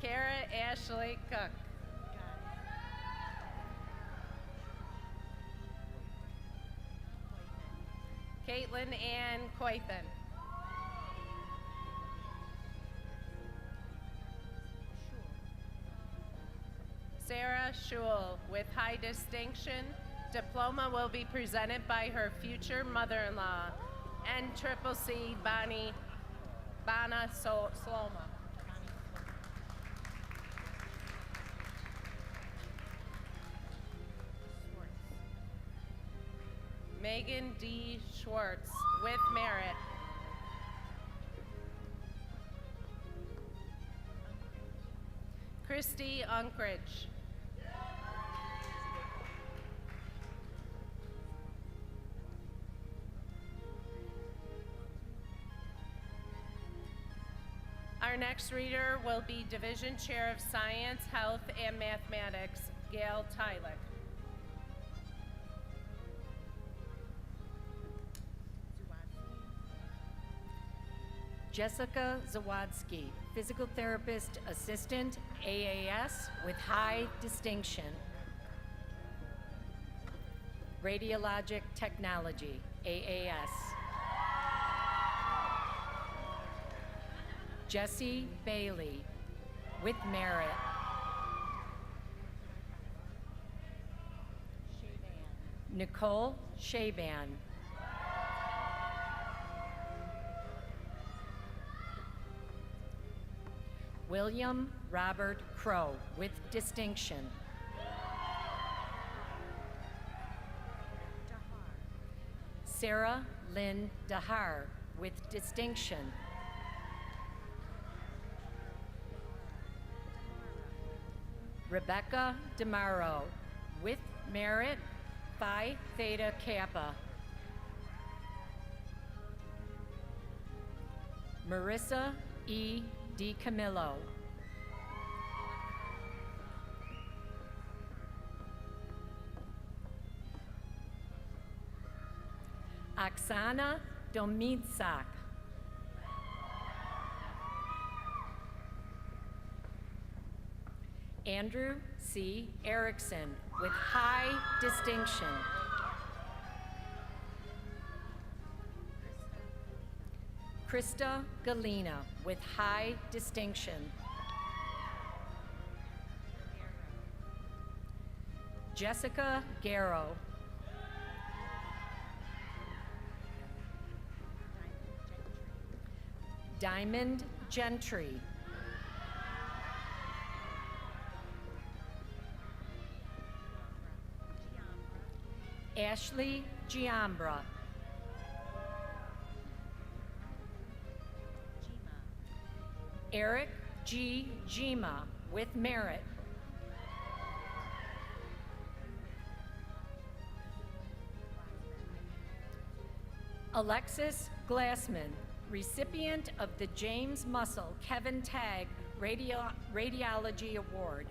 Kara Ashley Cook. Caitlin Ann Coypin. Sarah Schul with high distinction. Diploma will be presented by her future mother-in-law, NCCC Bana Sloma. Megan D. Schwartz with merit. Christy Unkridge. Our next reader will be Division Chair of Science, Health, and Mathematics, Gail Tylick. Jessica Zawadsky, Physical Therapist Assistant, AAS, with high distinction. Radiologic Technology, AAS. Jessie Bailey, with merit. Nicole Shaban. William Robert Crow, with distinction. Sarah Lynn Dahar, with distinction. Rebecca DeMauro, with merit, Phi Theta Kappa. Marissa E. DiCamillo. Oksana Domidsak. Andrew C. Erickson, with high distinction. Krista Galena, with high distinction. Jessica Garrow. Diamond Gentry. Ashley Giambra. Eric G. Gima, with merit. Alexis Glassman, recipient of the James Mussel Kevin Tagg Radiology Award.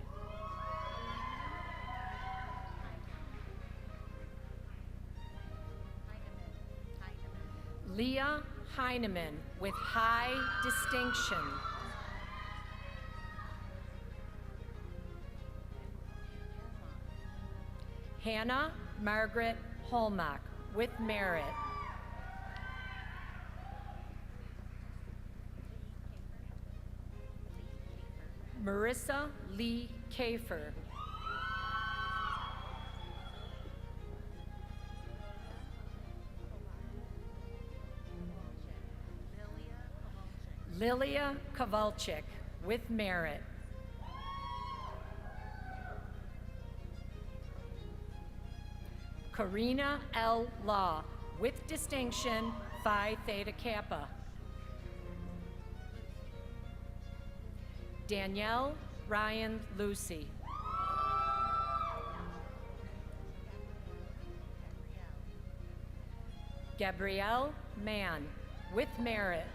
Leah Heineman, with high distinction. Hannah Margaret Holmach, with merit. Marissa Lee Kafer. Lilia Kovalchik, with merit. Karina L. Law, with distinction, Phi Theta Kappa. Danielle Ryan Lucy. Gabrielle Mann, with merit.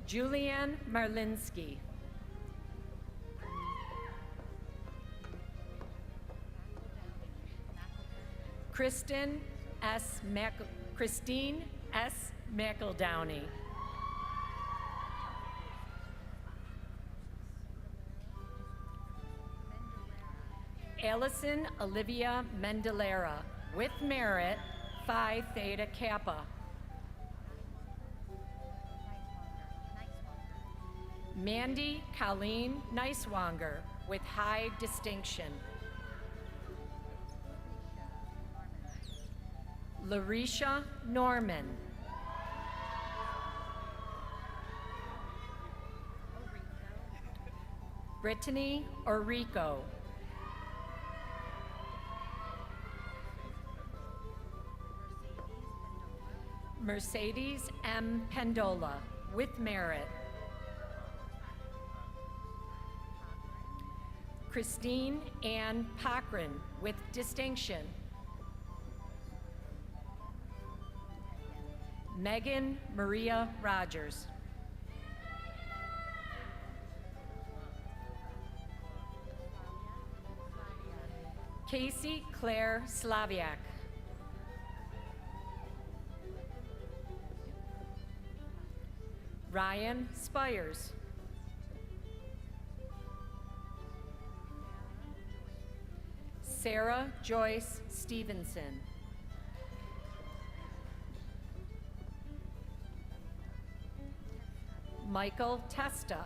Julianne Marlinsky. Christine S. McEldowney. Allison Olivia Mendelera, with merit, Phi Theta Kappa. Mandy Colleen Neiswanger, with high distinction. Larisha Norman. Brittany Orico. Mercedes M. Pendola, with merit. Christine Ann Cochran, with distinction. Megan Maria Rogers. Casey Claire Slaviak. Ryan Spires. Sarah Joyce Stevenson. Michael Testa.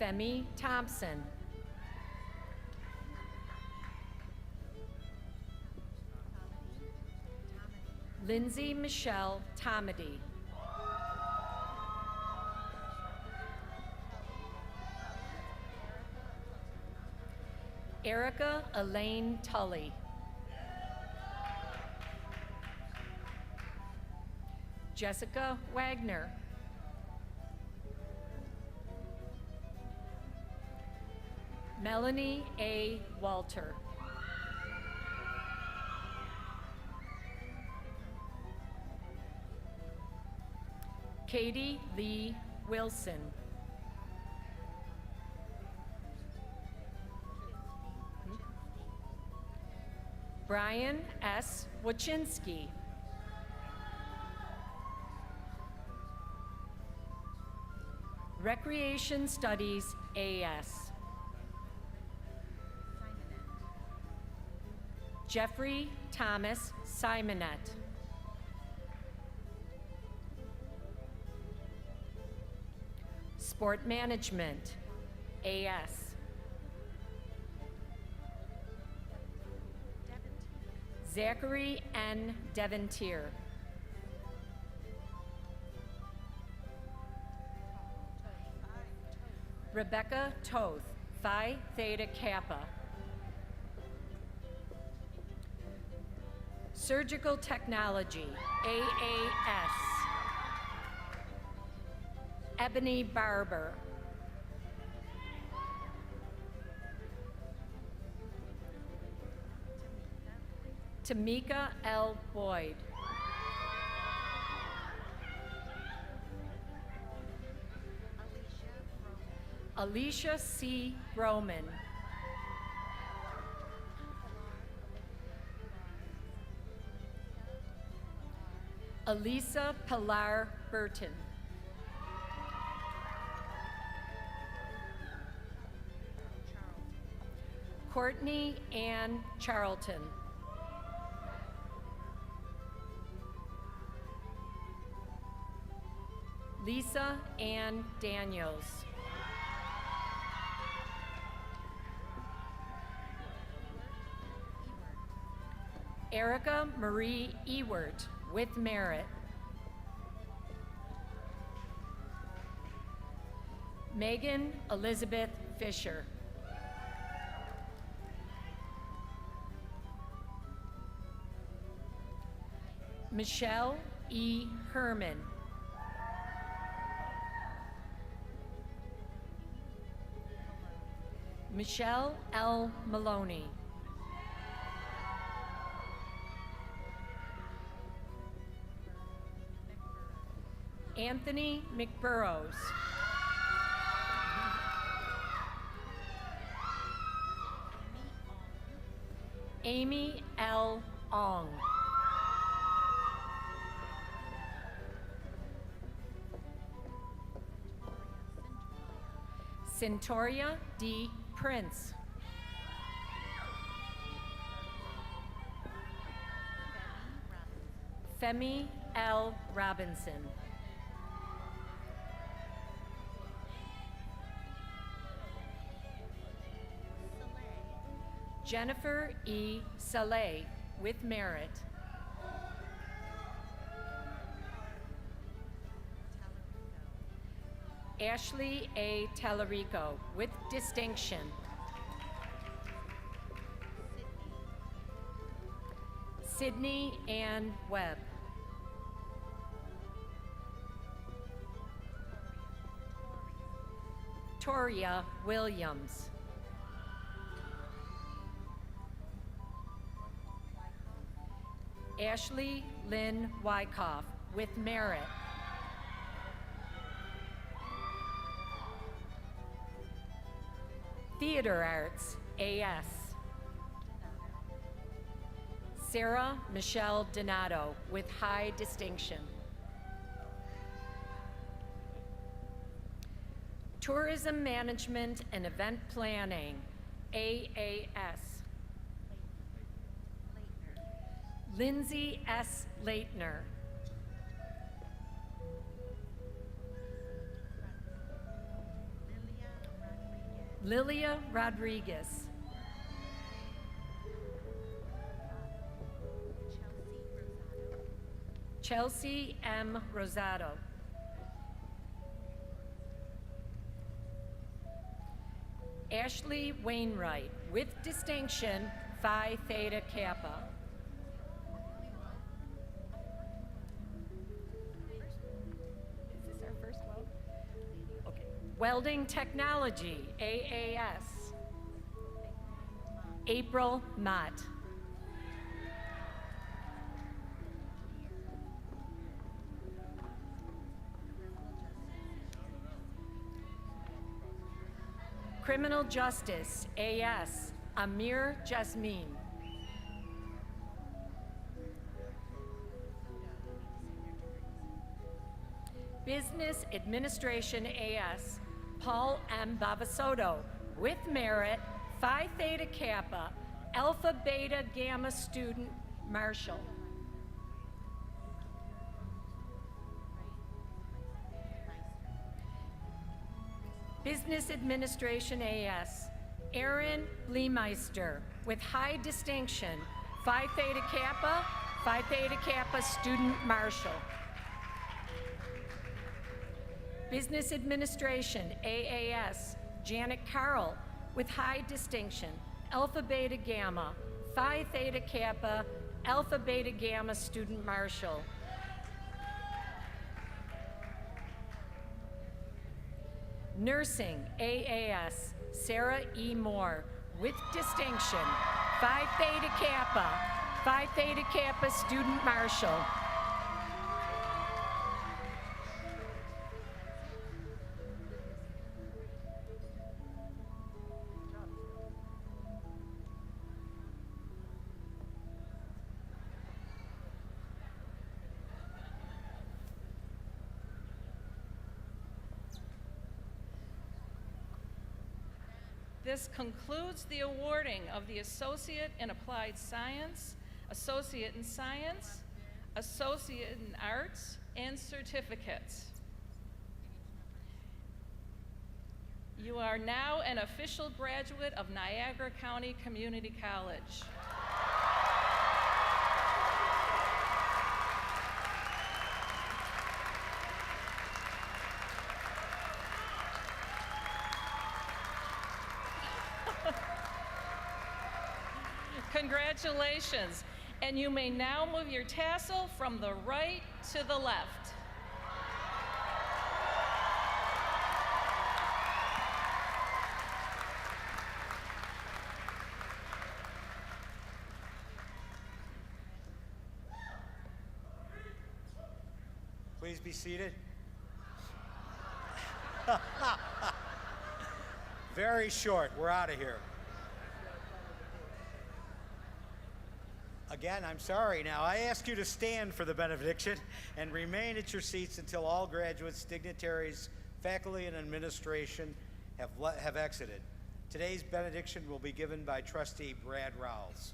Femi Thompson. Lindsay Michelle Tomedy. Erica Elaine Tully. Jessica Wagner. Melanie A. Walter. Katie Lee Wilson. Brian S. Wachinski. Recreation Studies AS. Jeffrey Thomas Simonet. Sport Management AS. Zachary N. Devontier. Rebecca Toth, Phi Theta Kappa. Surgical Technology, AAS. Ebony Barber. Tamika L. Boyd. Alicia C. Broman. Elisa Pilar Burton. Courtney Ann Charlton. Lisa Ann Daniels. Erica Marie Ewert with merit. Megan Elizabeth Fisher. Michelle E. Herman. Michelle L. Maloney. Anthony McBurrows. Amy L. Ong. Centauria D. Prince. Femi L. Robinson. Jennifer E. Saleh with merit. Ashley A. Tallarico with distinction. Sydney Ann Webb. Toria Williams. Ashley Lynn Wyckoff with merit. Theater Arts, AS. Sarah Michelle Donato with high distinction. Tourism Management and Event Planning, AAS. Lindsay S. Leitner. Lilia Rodriguez. Chelsea M. Rosado. Ashley Wainwright with distinction, Phi Theta Kappa. Welding Technology, AAS, April Mott. Criminal Justice, AS, Amir Jasmine. Business Administration, AS, Paul M. Bavasoto, with merit, Phi Theta Kappa, Alpha Beta Gamma student, Marshall. Business Administration, AS, Aaron Bleemeister, with high distinction, Phi Theta Kappa student, Marshall. Business Administration, AAS, Janet Carl, with high distinction, Alpha Beta Gamma, Phi Theta Kappa, Alpha Beta Gamma student, Marshall. Nursing, AAS, Sarah E. Moore, with distinction, Phi Theta Kappa student, Marshall. This concludes the awarding of the Associate in Applied Science, Associate in Science, Associate in Arts, and certificates. You are now an official graduate of Niagara County Community College. Congratulations, and you may now move your tassel from the right to the left. Please be seated. Very short, we're out of here. Again, I'm sorry. Now, I ask you to stand for the benediction and remain at your seats until all graduates, dignitaries, faculty, and administration have exited. Today's benediction will be given by Trustee Brad Rowles.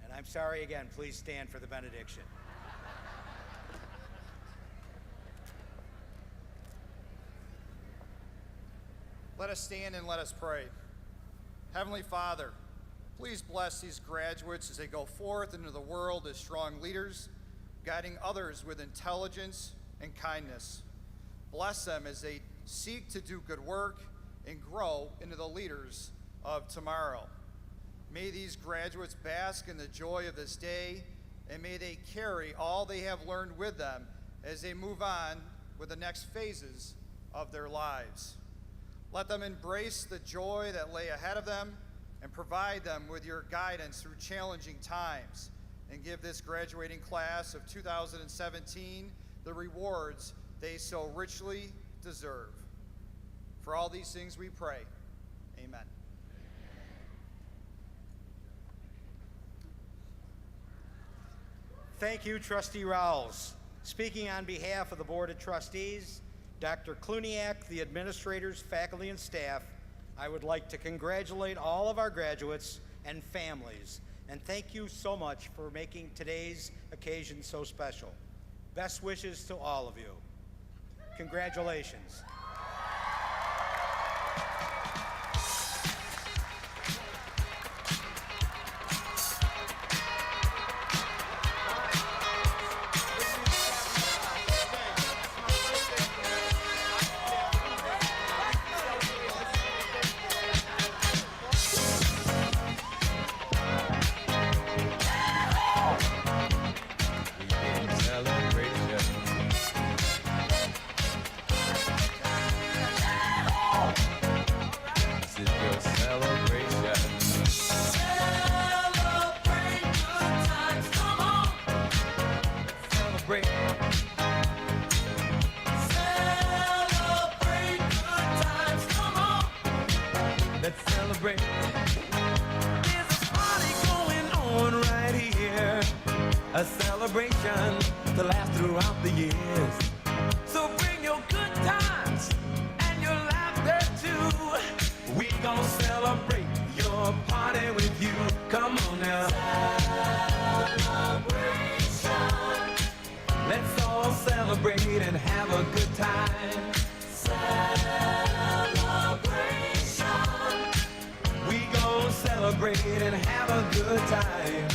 And I'm sorry again, please stand for the benediction. Let us stand and let us pray. Heavenly Father, please bless these graduates as they go forth into the world as strong leaders, guiding others with intelligence and kindness. Bless them as they seek to do good work and grow into the leaders of tomorrow. May these graduates bask in the joy of this day, and may they carry all they have learned with them as they move on with the next phases of their lives. Let them embrace the joy that lay ahead of them and provide them with your guidance through challenging times, and give this graduating class of 2017 the rewards they so richly deserve. For all these things we pray, amen. Thank you, Trustee Rowles. Speaking on behalf of the Board of Trustees, Dr. Kluniak, the administrators, faculty, and staff, I would like to congratulate all of our graduates and families, and thank you so much for making today's occasion so special. Best wishes to all of you. Congratulations. celebrate. There's a party going on right here, a celebration to last throughout the years. So bring your good times and your laughter too. We gon' celebrate your party with you. Come on now. Celebration. Let's all celebrate and have a good time. Celebration. We gon' celebrate and have a good time.